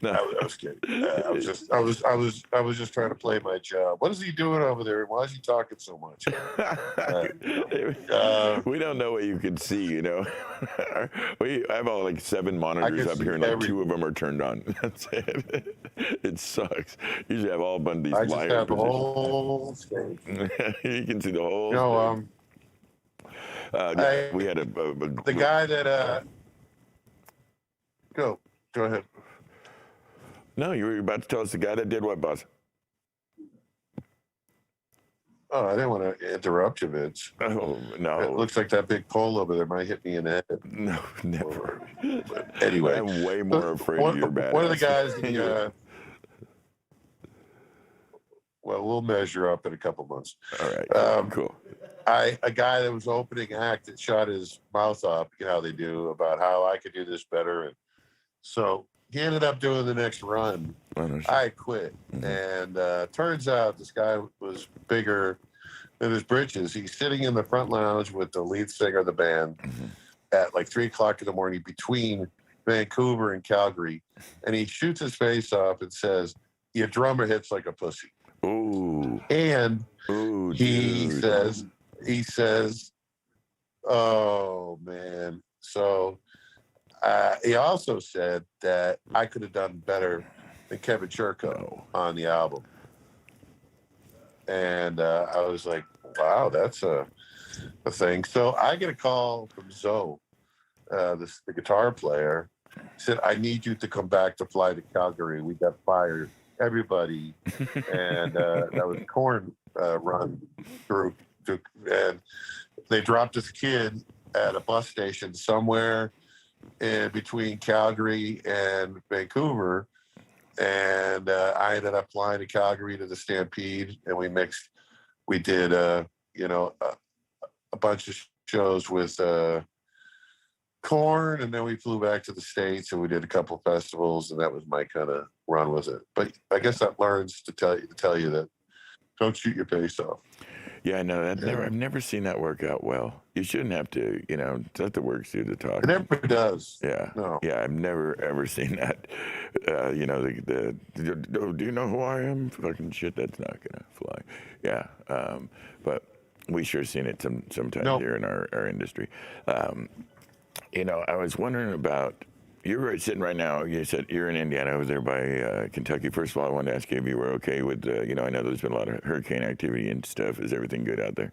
No. I was kidding. I was just trying to play my job. What is he doing over there? Why is he talking so much? We don't know what you can see, you know. I have all like 7 monitors up here, and like 2 of them are turned on. That's it. It sucks. Usually have all bundies. I just have the whole stage. You can see the whole. No, we had the guy that go ahead. No, you were about to tell us the guy that did what, boss? Oh, I didn't want to interrupt you, Vince. Oh, no. It looks like that big pole over there might hit me in the head. No, never. But anyway, I'm way more afraid of your bad. One of the guys, well, we'll measure up in a couple months. All right, cool. A guy that was opening act that shot his mouth off, you know how they do, about how I could do this better. And so he ended up doing the next run. I quit. And turns out this guy was bigger than his britches. He's sitting in the front lounge with the lead singer of the band at like 3:00 in the morning between Vancouver and Calgary. And he shoots his face off and says, "Your drummer hits like a pussy." Ooh. And Ooh, he says, "Oh, man." So he also said that I could have done better than Kevin Churko on the album. And I was like, wow, that's a thing. So I get a call from Zoe, the guitar player, said, "I need you to come back to fly to Calgary. We got fired, everybody." And that was Korn run group. And they dropped this kid at a bus station somewhere in between Calgary and Vancouver. And I ended up flying to Calgary to the Stampede, and we did a bunch of shows with Korn, and then we flew back to the States and we did a couple of festivals, and that was my kind of run with it. But I guess that learns to tell you that don't shoot your face off. Yeah, no, I've never seen that work out well. You shouldn't have to, you know, let the work do the talking. It never does. Yeah. No. Yeah, I've never ever seen that. You know, do you know who I am? Fucking shit, that's not gonna fly. Yeah. But we sure seen it sometimes here in our industry. You know, I was wondering about. You're sitting right now. You said you're in Indiana, over there by Kentucky. First of all, I wanted to ask you if you were okay with, you know, I know there's been a lot of hurricane activity and stuff. Is everything good out there?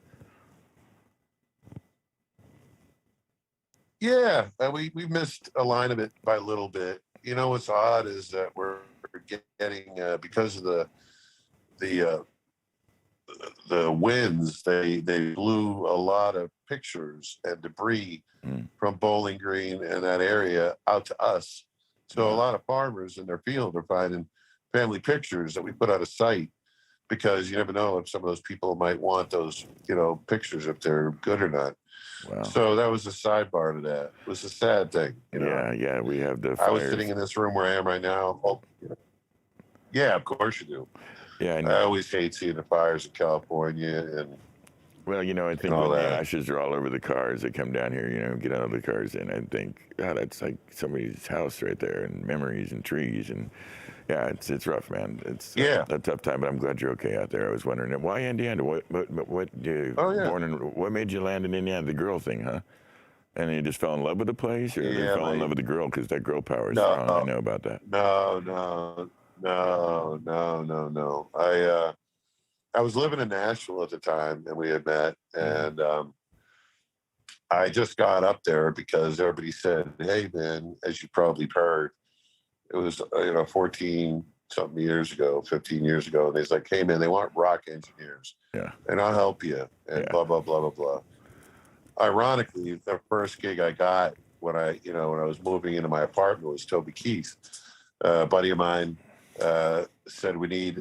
Yeah, we missed a line of it by a little bit. You know, what's odd is that we're getting because of the winds. They blew a lot of pictures and debris from Bowling Green and that area out to us. So a lot of farmers in their field are finding family pictures that we put on a site, because you never know if some of those people might want those, you know, pictures, if they're good or not. Wow. So that was a sidebar to that. It was a sad thing. You know? Yeah, we have the fires. I was sitting in this room where I am right now. Oh, yeah, of course you do. Yeah, I always hate seeing the fires in California, and Well, I think all when the that. ashes are all over the cars that come down here, get out of the cars, and I think, God, that's like somebody's house right there, and memories and trees, and yeah, it's rough, man. It's Yeah. a tough time, but I'm glad you're okay out there. I was wondering why Indiana. What Oh yeah. what made you land in Indiana? The girl thing, huh? And you just fell in love with the place, or you Yeah, fell in love mate. with the girl because that girl power is strong. I No, know about that. no. I was living in Nashville at the time, and we had met, and I just got up there because everybody said, "Hey, man," as you probably heard, it was 14 something years ago, 15 years ago, and he's like, "Hey, man, they want rock engineers, Yeah, and I'll help you," and yeah, blah blah blah blah blah. Ironically, the first gig I got when I was moving into my apartment was Toby Keith. A buddy of mine said, "We need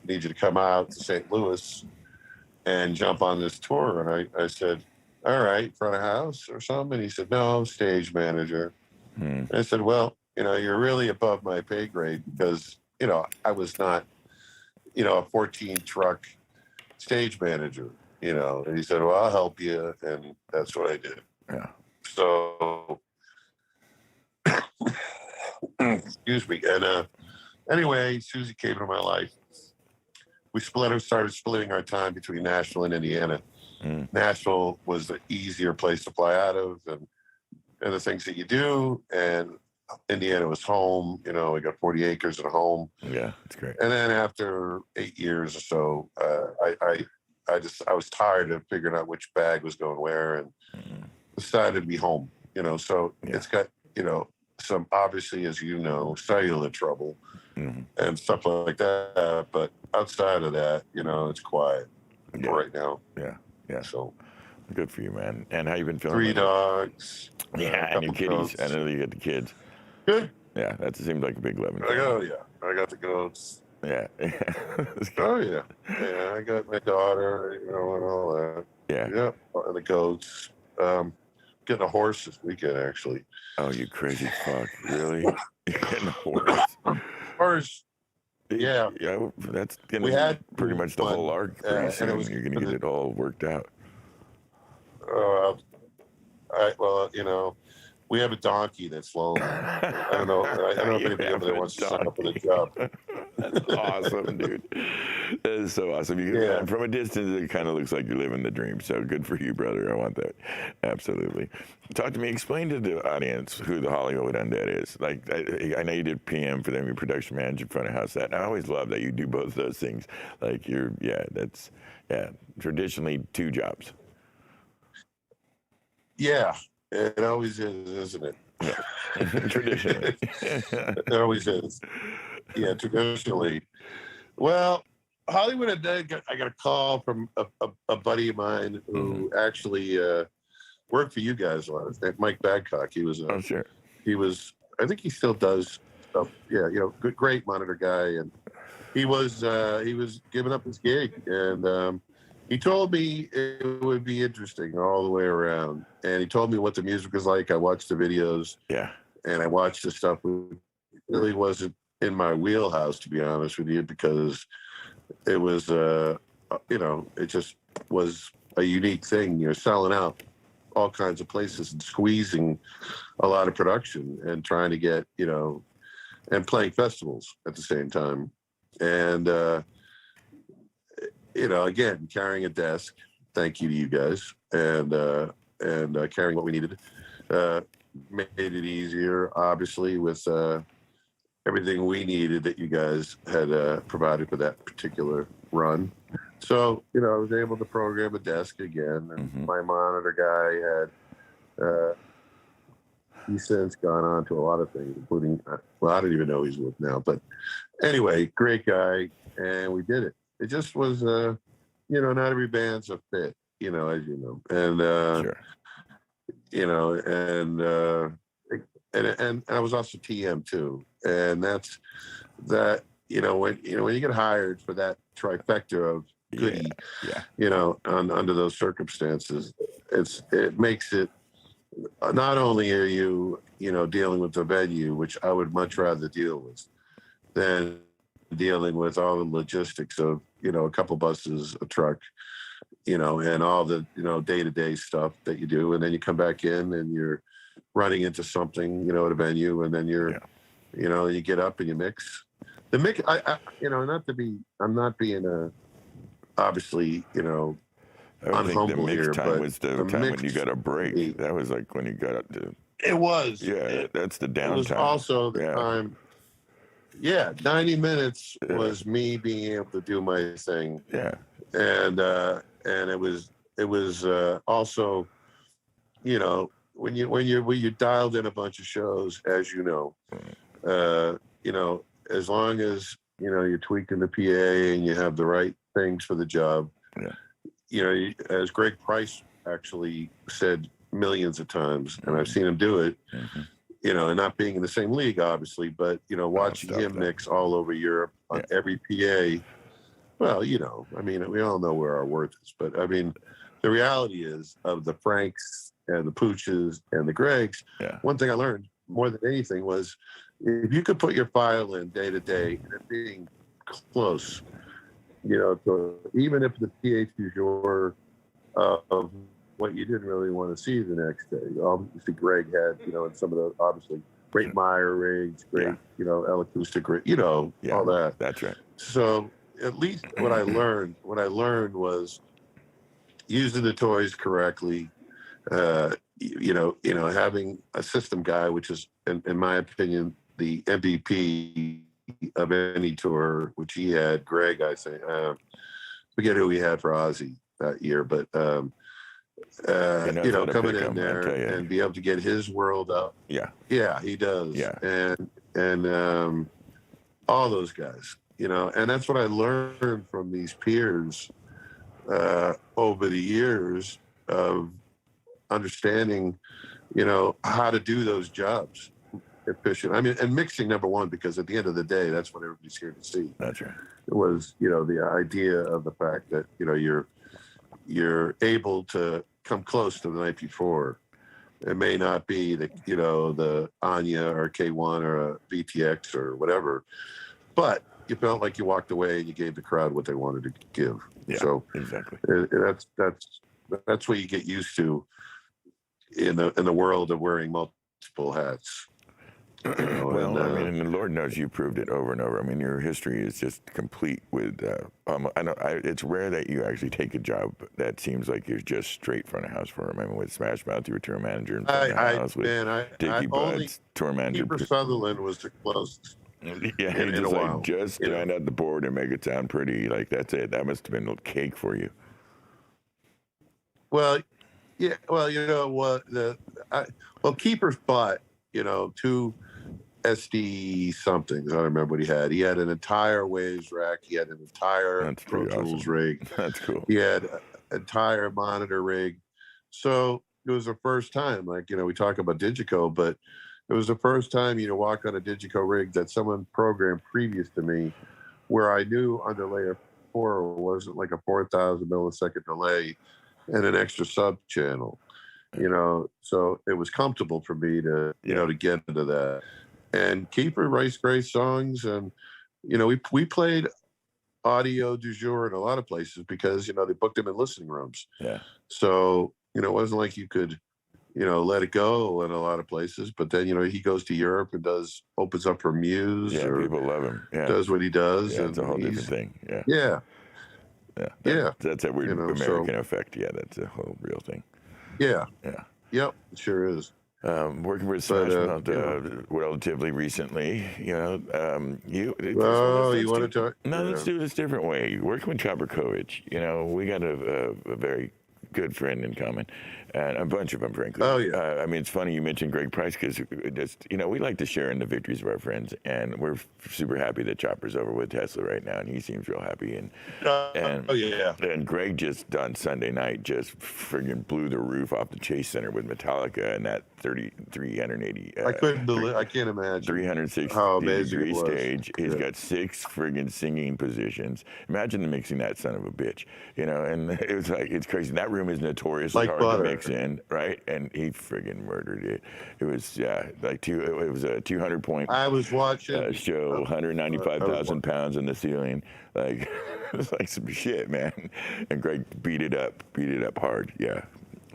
you to come out to St. Louis and jump on this tour." And I said, "All right, front of house or something?" And he said, "No, I'm stage manager." And I said, "Well, you're really above my pay grade because I was not a 14 truck stage manager." And he said, "Well, I'll help you," and that's what I did. yeah, So, excuse me. And anyway, Susie came into my life. We started splitting our time between Nashville and Indiana. Nashville was the easier place to fly out of, and the things that you do. And Indiana was home. We got 40 acres and a home. yeah. It's great. And then after 8 years or so, I was tired of figuring out which bag was going where, and decided to be home. So it's got some, obviously, as cellular trouble and stuff like that. But outside of that, it's quiet for right now. Yeah, yeah. So Good for you, man. And how you been feeling? 3 dogs. Yeah, and your couple kitties. I know you got the kids. Good. Yeah, that seemed like a big loving. I got the goats. Yeah. Oh yeah. Yeah, I got my daughter, and all that. Yeah. Yep. And the goats. Getting a horse this weekend, actually. Oh, you crazy fuck! Really? You're getting a horse? Horse. Yeah. Yeah. That's gonna We had pretty much the whole arc pretty soon. You're gonna get it all worked out. We have a donkey that's lonely. I don't know. I don't know if anybody over there wants to sign up for the job. That's awesome, dude. That is so awesome. From a distance, it kind of looks like you're living the dream. So good for you, brother. I want that. Absolutely. Talk to me. Explain to the audience who the Hollywood Undead is. Like, I know you did PM for them, your production manager, front of house. That I always love that you do both those things. Like that's traditionally two jobs. Yeah, it always is, isn't it? Yeah. Traditionally. It always is. Yeah, traditionally. Well, Hollywood Undead, I got a call from a buddy of mine who actually worked for you guys a lot. Mike Babcock. He was. Oh, sure. He was. I think he still does stuff. Yeah, good, great monitor guy, and he was giving up his gig, and he told me it would be interesting all the way around. And he told me what the music was like. I watched the videos. Yeah. And I watched the stuff. It really wasn't in my wheelhouse, to be honest with you, because it was, it just was a unique thing. You're selling out all kinds of places and squeezing a lot of production and trying to get, and playing festivals at the same time. And, again, carrying a desk. Thank you to you guys, and carrying what we needed made it easier. Obviously, with everything we needed that you guys had provided for that particular run. So I was able to program a desk again, and my monitor guy had. He's since gone on to a lot of things, including I don't even know he's with now, but anyway, great guy, and we did it. It just was, not every band's a fit, as you know, and Sure. And I was also TM too, and that's that. When you get hired for that trifecta of goody, under those circumstances, it makes it. Not only are you, dealing with the venue, which I would much rather deal with, than dealing with all the logistics of, a couple buses, a truck, you know, and all the, you know, day-to-day stuff that you do. And then you come back in and you're running into something, you know, at a venue, and then you're, you know, you get up and you mix. The mix, you know, I'm not being obviously, you know, I think the unhumble mix here, time but was the time when you got a break. That was like when you got up to. It was. Yeah, that's the downtime. It was also the time. Yeah, 90 minutes was me being able to do my thing. Yeah. And it was also, you know, when you dialed in a bunch of shows, as you know, you know, as long as, you know, you're tweaking the PA and you have the right things for the job, you know, as Greg Price actually said millions of times, and I've seen him do it, you know, and not being in the same league, obviously, but, you know, watching him mix all over Europe on every PA. Well, you know, I mean, we all know where our worth is, but I mean, the reality is of the Franks and the Pooches and the Gregs, one thing I learned more than anything was if you could put your file in day to day and it being close, you know, so even if the PH du jour of what you didn't really want to see the next day, obviously Greg had, you know, and some of the obviously great Meyer rigs, great, you know, acoustic, you know, all that. That's right. So at least what I learned was using the toys correctly, you know, having a system guy, which is, in my opinion, the MVP of any tour, which he had. Greg, I say, forget who he had for Ozzy that year, but you know, coming in there and be able to get his world up. Yeah, he does. And all those guys, you know, and that's what I learned from these peers over the years of understanding, you know, how to do those jobs efficient. I mean, and mixing, number one, because at the end of the day, that's what everybody's here to see. That's right. It was, you know, the idea of the fact that, you know, you're able to come close to the night before. It may not be the, you know, the Anya or K1 or a VTX or whatever, but you felt like you walked away and you gave the crowd what they wanted to give. So exactly. That's what you get used to in the world of wearing multiple hats. You know, well, I mean, and the Lord knows you proved it over and over. I mean, your history is just complete with. It's rare that you actually take a job that seems like you're just straight front of house for him. I mean, with Smashmouth, you were tour manager in front of house. With Dickie Buds, tour manager. Kiefer Sutherland was the closest. Yeah, he just like just stand at the board and make it sound pretty. Like that's it. That must have been a cake for you. Well, yeah. Well, you know what? Kiefer bought, you know, 2 SD somethings. I don't remember what he had. He had an entire Waves rack. He had an entire Pro Tools rig. That's cool. He had an entire monitor rig. So it was the first time, like, you know, we talk about Digico, but it was the first time, you know, walk on a Digico rig that someone programmed previous to me, where I knew under layer 4 wasn't like a 4,000 millisecond delay and an extra sub channel, you know. So it was comfortable for me to, you know, to get into that. And Kiefer writes great songs, and you know, we played audio du jour in a lot of places because, you know, they booked him in listening rooms. So, you know, it wasn't like you could, you know, let it go in a lot of places. But then, you know, he goes to Europe and opens up for Muse. Yeah, or people love him. Yeah, does what he does. Yeah, and it's a whole different thing. That's a weird American effect. Yeah, that's a whole real thing. Yep, it sure is. Working with Smashmouth relatively recently, you know, you want to talk? No, let's do this different way. Working with Chopper Kovich, you know, we got a very good friend in common, and a bunch of them, frankly. I mean, it's funny you mentioned Greg Price, because just, you know, we like to share in the victories of our friends, and we're super happy that Chopper's over with Tesla right now, and he seems real happy. And Greg just done Sunday night just friggin' blew the roof off the Chase Center with Metallica and that 380. I couldn't believe. I can't imagine 360-degree stage. He's got 6 friggin' singing positions. Imagine mixing that son of a bitch, you know. And it was like, it's crazy. That room room is notoriously Like hard butter. to mix in, right? And he friggin' murdered it. It was it was a 200-point I was watching. show, I was 195,000 pounds in the ceiling. Like it was like some shit, man. And Greg beat it up hard. Yeah.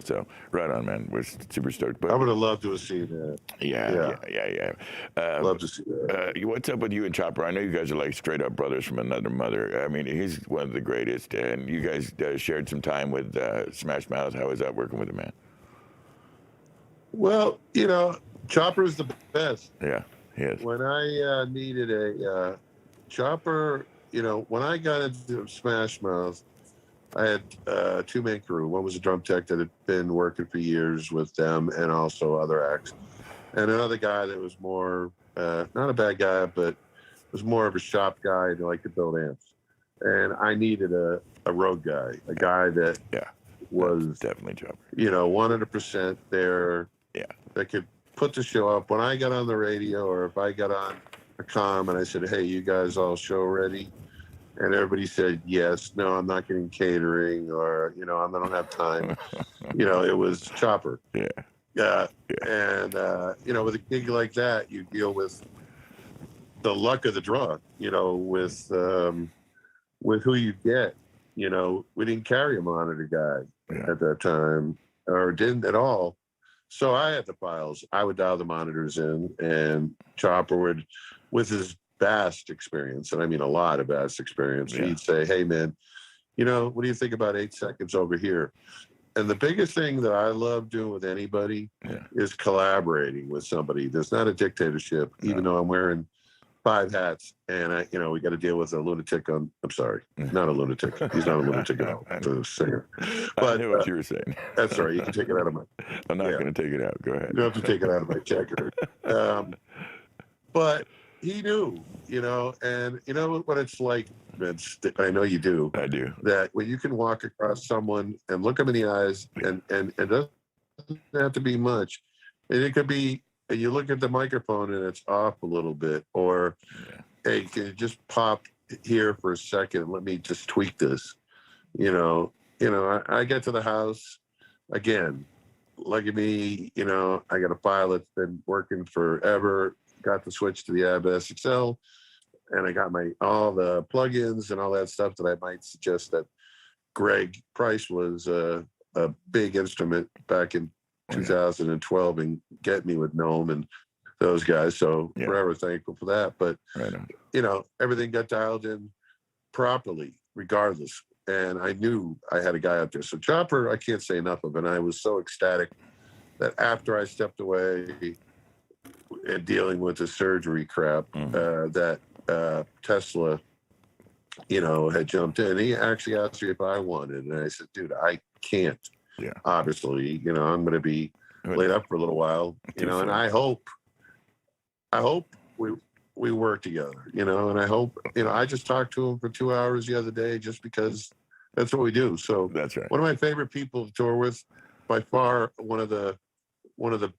So right on, man. We're super stoked. But I would have loved to have seen that. yeah. Love to see that. What's up with you and Chopper? I know you guys are like straight up brothers from another mother. I mean, he's one of the greatest, and you guys shared some time with Smashmouth. How was that working with him, man? Well, you know, Chopper's the best. Yeah, he is. When I needed a Chopper, you know, when I got into Smash Mouth, I had a two-man crew. One was a drum tech that had been working for years with them and also other acts. And another guy that was more, not a bad guy, but was more of a shop guy and liked to build amps. And I needed a road guy, a guy that was definitely Chopper. You know, 100% there. Yeah. That could put the show up. When I got on the radio or if I got on a comm and I said, hey, you guys all show ready? And everybody said, yes, no, I'm not getting catering, or, you know, I don't have time. You know, it was Chopper. Yeah. And, you know, with a gig like that, you deal with the luck of the draw, you know, with who you get. You know, we didn't carry a monitor guy at that time, or didn't at all. So I had the files. I would dial the monitors in, and Chopper would, with his vast experience, and I mean a lot of vast experience, he'd say, hey, man, you know, what do you think about 8 seconds over here? And the biggest thing that I love doing with anybody is collaborating with somebody. There's not a dictatorship, even though I'm wearing 5 hats, and you know, we got to deal with a lunatic on. I'm sorry, not a lunatic. He's not a lunatic at all. He's a singer. But I knew what you were saying. That's all right. You can take it out of my. I'm not going to take it out. Go ahead. You don't have to take it out of my checker. But he knew, you know, and you know what it's like, Vince. I know you do. I do. That when you can walk across someone and look them in the eyes, and it doesn't have to be much, and it could be. And you look at the microphone and it's off a little bit, or hey, can you just pop here for a second? Let me just tweak this. You know. I get to the house again. Look at me. You know, I got a file that's been working forever. Got the switch to the Abbas XL, and I got all the plugins and all that stuff that I might suggest that Greg Price was a big instrument back in 2012 and get me with Gnome and those guys. So forever thankful for that. But, you know, everything got dialed in properly regardless. And I knew I had a guy out there. So Chopper, I can't say enough of. And I was so ecstatic that after I stepped away and dealing with the surgery crap, that Tesla, you know, had jumped in. He actually asked me if I wanted. And I said, dude, I can't. Obviously, you know, I'm going to be laid up for a little while, you know, and I hope we work together, you know, and I hope, you know, I just talked to him for 2 hours the other day just because that's what we do. So that's right. One of my favorite people to tour with, by far, one of the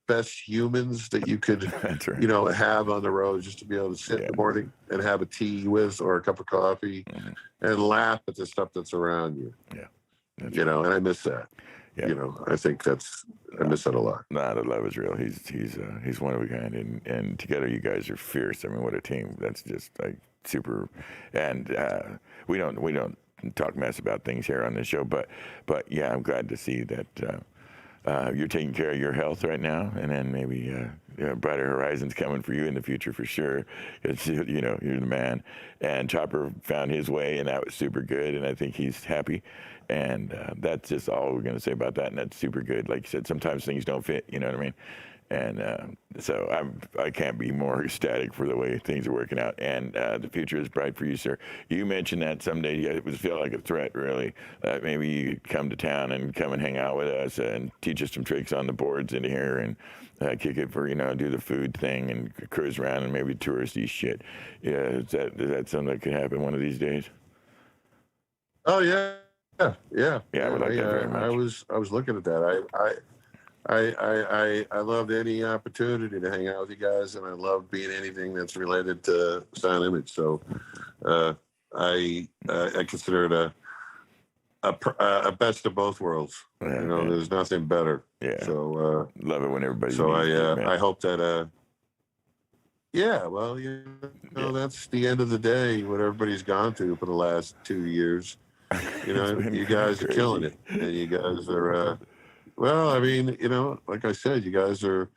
best humans that you could, you know, have on the road, just to be able to sit in the morning and have a tea with or a cup of coffee and laugh at the stuff that's around you. You know, and I miss that. You know, I think I miss that a lot. Nah, the love is real. He's one of a kind, and together you guys are fierce. I mean, what a team! That's just like super. And we don't talk mess about things here on this show, but yeah, I'm glad to see that you're taking care of your health right now, and then maybe brighter horizons coming for you in the future for sure. It's, you know, you're the man. And Chopper found his way, and that was super good, and I think he's happy. And that's just all we're going to say about that, and that's super good. Like you said, sometimes things don't fit, you know what I mean? And so I can't be more ecstatic for the way things are working out. And the future is bright for you, sir. You mentioned that someday it would feel like a threat, really. Maybe you come to town and come and hang out with us and teach us some tricks on the boards in here and kick it for, you know, do the food thing and cruise around and maybe touristy shit. Yeah, is that something that could happen one of these days? Oh, yeah. Yeah, I would like that very much. I was looking at that. I loved any opportunity to hang out with you guys, and I love being anything that's related to sound image. So I consider it a best of both worlds. Yeah, You know, yeah. there's nothing better. Yeah. So, Love it when everybody so needs it, man. I hope that, yeah, well, Yeah. that's the end of the day, what everybody's gone through for the last 2 years. You It's know, been you guys are killing crazy. it, and you guys are, well, I mean, like I said, you guys are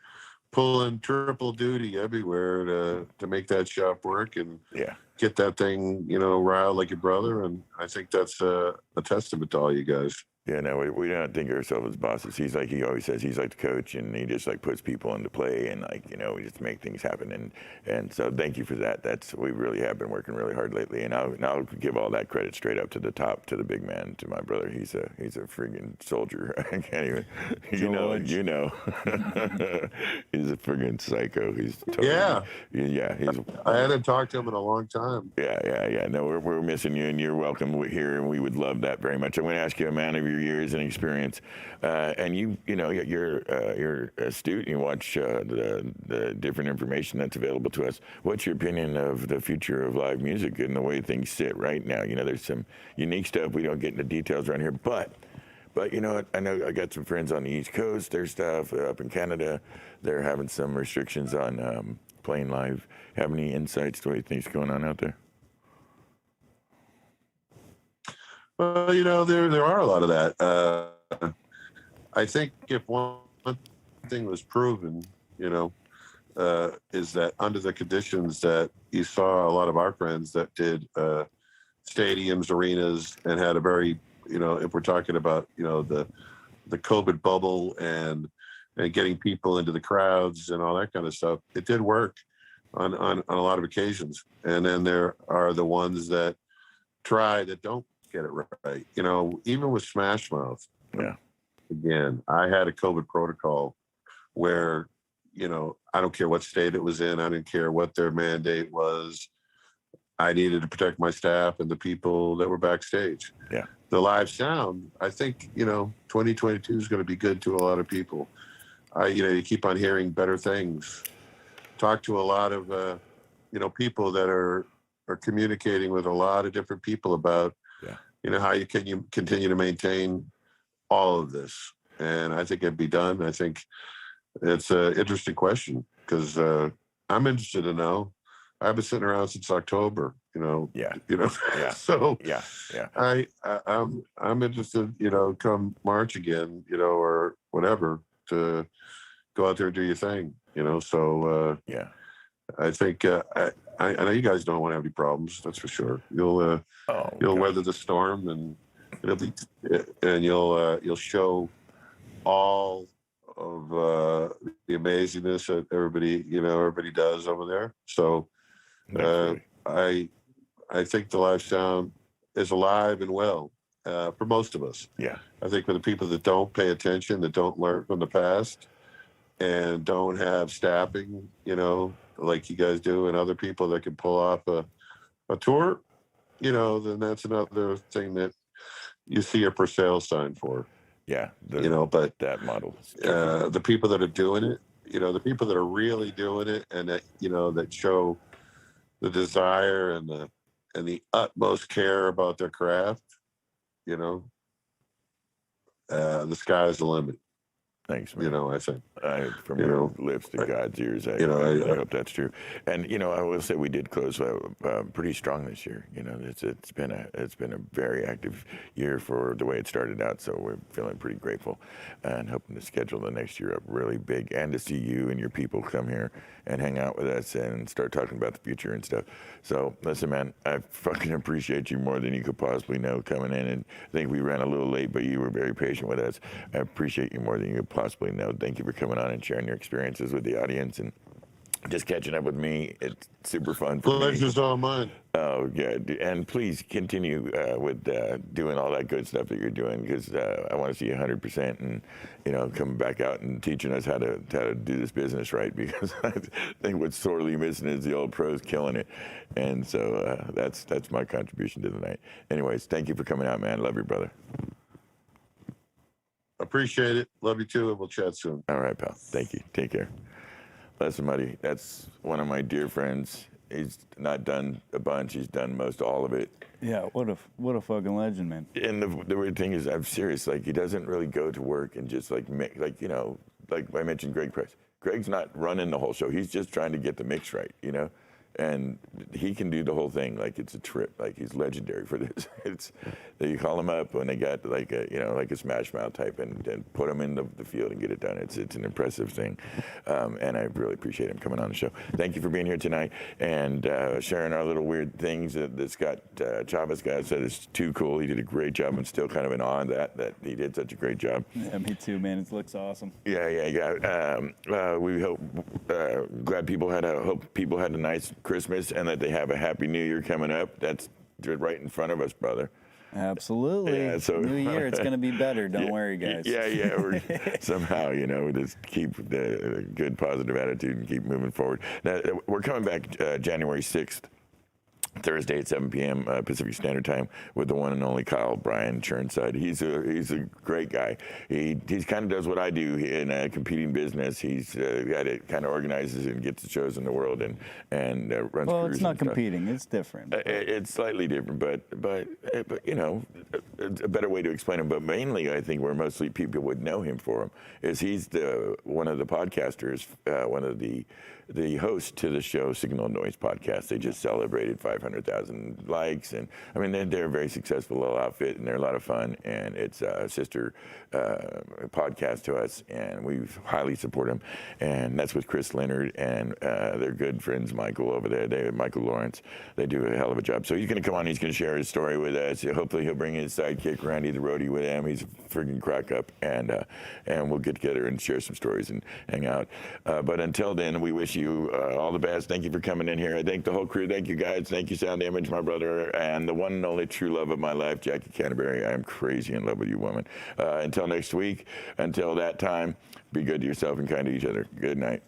pulling triple duty everywhere to make that shop work and Yeah. get that thing, riled like your brother. And I think that's a testament to all you guys. Yeah, no, we don't think of ourselves as bosses. He always says he's like the coach, and he just like puts people into play, and we just make things happen. And so thank you for that. We really have been working really hard lately, and I'll give all that credit straight up to the top, to the big man, to my brother. He's a friggin' soldier. I can't even, George. you know, he's a friggin' psycho. He's totally, Yeah, he's. I hadn't talked to him in a long time. Yeah. No, we're missing you, and you're welcome here, and we would love that very much. I'm going to ask you a man of your years and experience, and you're astute. You watch the different information that's available to us. What's your opinion of the future of live music and the way things sit right now? There's some unique stuff. We don't get into details around here, but you know what? I know I got some friends on the East Coast. Their stuff up in Canada, they're having some restrictions on playing live. Have any insights to what you think's going on out there? Well, there are a lot of that. I think if one thing was proven, is that under the conditions that you saw a lot of our friends that did stadiums, arenas, and had a very, if we're talking about, the COVID bubble and getting people into the crowds and all that kind of stuff, it did work on a lot of occasions. And then there are the ones that try that don't get it right. Even with Smashmouth, Yeah. again, I had a COVID protocol where, I don't care what state it was in. I didn't care what their mandate was. I needed to protect my staff and the people that were backstage. Yeah. The live sound, I think, 2022 is going to be good to a lot of people. You keep on hearing better things. Talk to a lot of, people that are communicating with a lot of different people about, how you continue to maintain all of this. And I think it'd be done. I think it's an interesting question because I'm interested to know. I've been sitting around since October, Yeah. So Yeah. I'm interested, come March again, or whatever, to go out there and do your thing, So I think I know you guys don't want to have any problems. That's for sure. You'll weather the storm, and you'll show all of the amazingness that everybody does over there. So I think the live sound is alive and well for most of us. Yeah. I think for the people that don't pay attention, that don't learn from the past, and don't have staffing, like you guys do, and other people that can pull off a tour, then that's another thing that you see a for sale sign for. Yeah. But that model. The people that are doing it, the people that are really doing it, and that that show the desire and the utmost care about their craft, the sky's the limit. Thanks, man. I think. From your lips to God's ears, I hope that's true. And I will say we did close pretty strong this year. It's been a very active year for the way it started out. So we're feeling pretty grateful, and hoping to schedule the next year up really big, and to see you and your people come here and hang out with us and start talking about the future and stuff. So listen, man, I fucking appreciate you more than you could possibly know coming in. And I think we ran a little late, but you were very patient with us. I appreciate you more than you could possibly know. Thank you for coming on and sharing your experiences with the audience and just catching up with me. It's super fun for me. Pleasure's all mine. Oh, good. And please continue with doing all that good stuff that you're doing, because I want to see you 100% and, coming back out and teaching us how to do this business right, because I think what's sorely missing is the old pros killing it. And so that's my contribution to the night. Anyways, thank you for coming out, man. Love you, brother. Appreciate it. Love you too, and we'll chat soon. All right, pal. Thank you. Take care. Listen, buddy, that's one of my dear friends, he's not done a bunch. He's done most all of it. Yeah, what a fucking legend, man. And the weird thing is, I'm serious. Like, he doesn't really go to work and just like make, like, you know, like I mentioned, Greg Price. Greg's not running the whole show. He's just trying to get the mix right, you know. And he can do the whole thing like it's a trip. Like, he's legendary for this. It's you call him up when they got like a, you know, like a Smashmouth type, and put him in the field and get it done. It's an impressive thing, and I really appreciate him coming on the show. Thank you for being here tonight and sharing our little weird things. That Scott Chavez guy said is too cool. He did a great job. I'm still kind of in awe of that he did such a great job. Yeah, me too, man. It looks awesome. Yeah. We hope people had a nice Christmas and that they have a happy New Year coming up. That's right in front of us, brother. Absolutely. Yeah, so New Year, it's going to be better. Don't worry, guys. Yeah. We're somehow, you know, just keep the good positive attitude and keep moving forward. Now, we're coming back January 6th. Thursday at 7 p.m. Pacific Standard Time with the one and only Kyle Brian Churnside. He's a great guy. He kind of does what I do in a competing business. He's got it, kind of organizes and gets the shows in the world and runs. Well, crews it's not and stuff. competing. It's different. It's slightly different, but you know, a better way to explain him. But mainly, I think where mostly people would know him for him is he's one of the podcasters, one of the host to the show Signal Noise podcast. They just celebrated 500,000 likes, and I mean they're a very successful little outfit, and they're a lot of fun. And it's a sister podcast to us, and we highly support them. And that's with Chris Leonard and their good friends Michael over there. Michael Lawrence. They do a hell of a job. So he's going to come on. He's going to share his story with us. Hopefully he'll bring his sidekick Randy the Roadie with him. He's a freaking crack up, and we'll get together and share some stories and hang out. But until then, we wish you all the best. Thank you for coming in here. I thank the whole crew. Thank you guys. Thank you, Sound Image, my brother, and the one and only true love of my life, Jackie Canterbury. I am crazy in love with you, woman. Until next week, until that time, be good to yourself and kind to each other. Good night.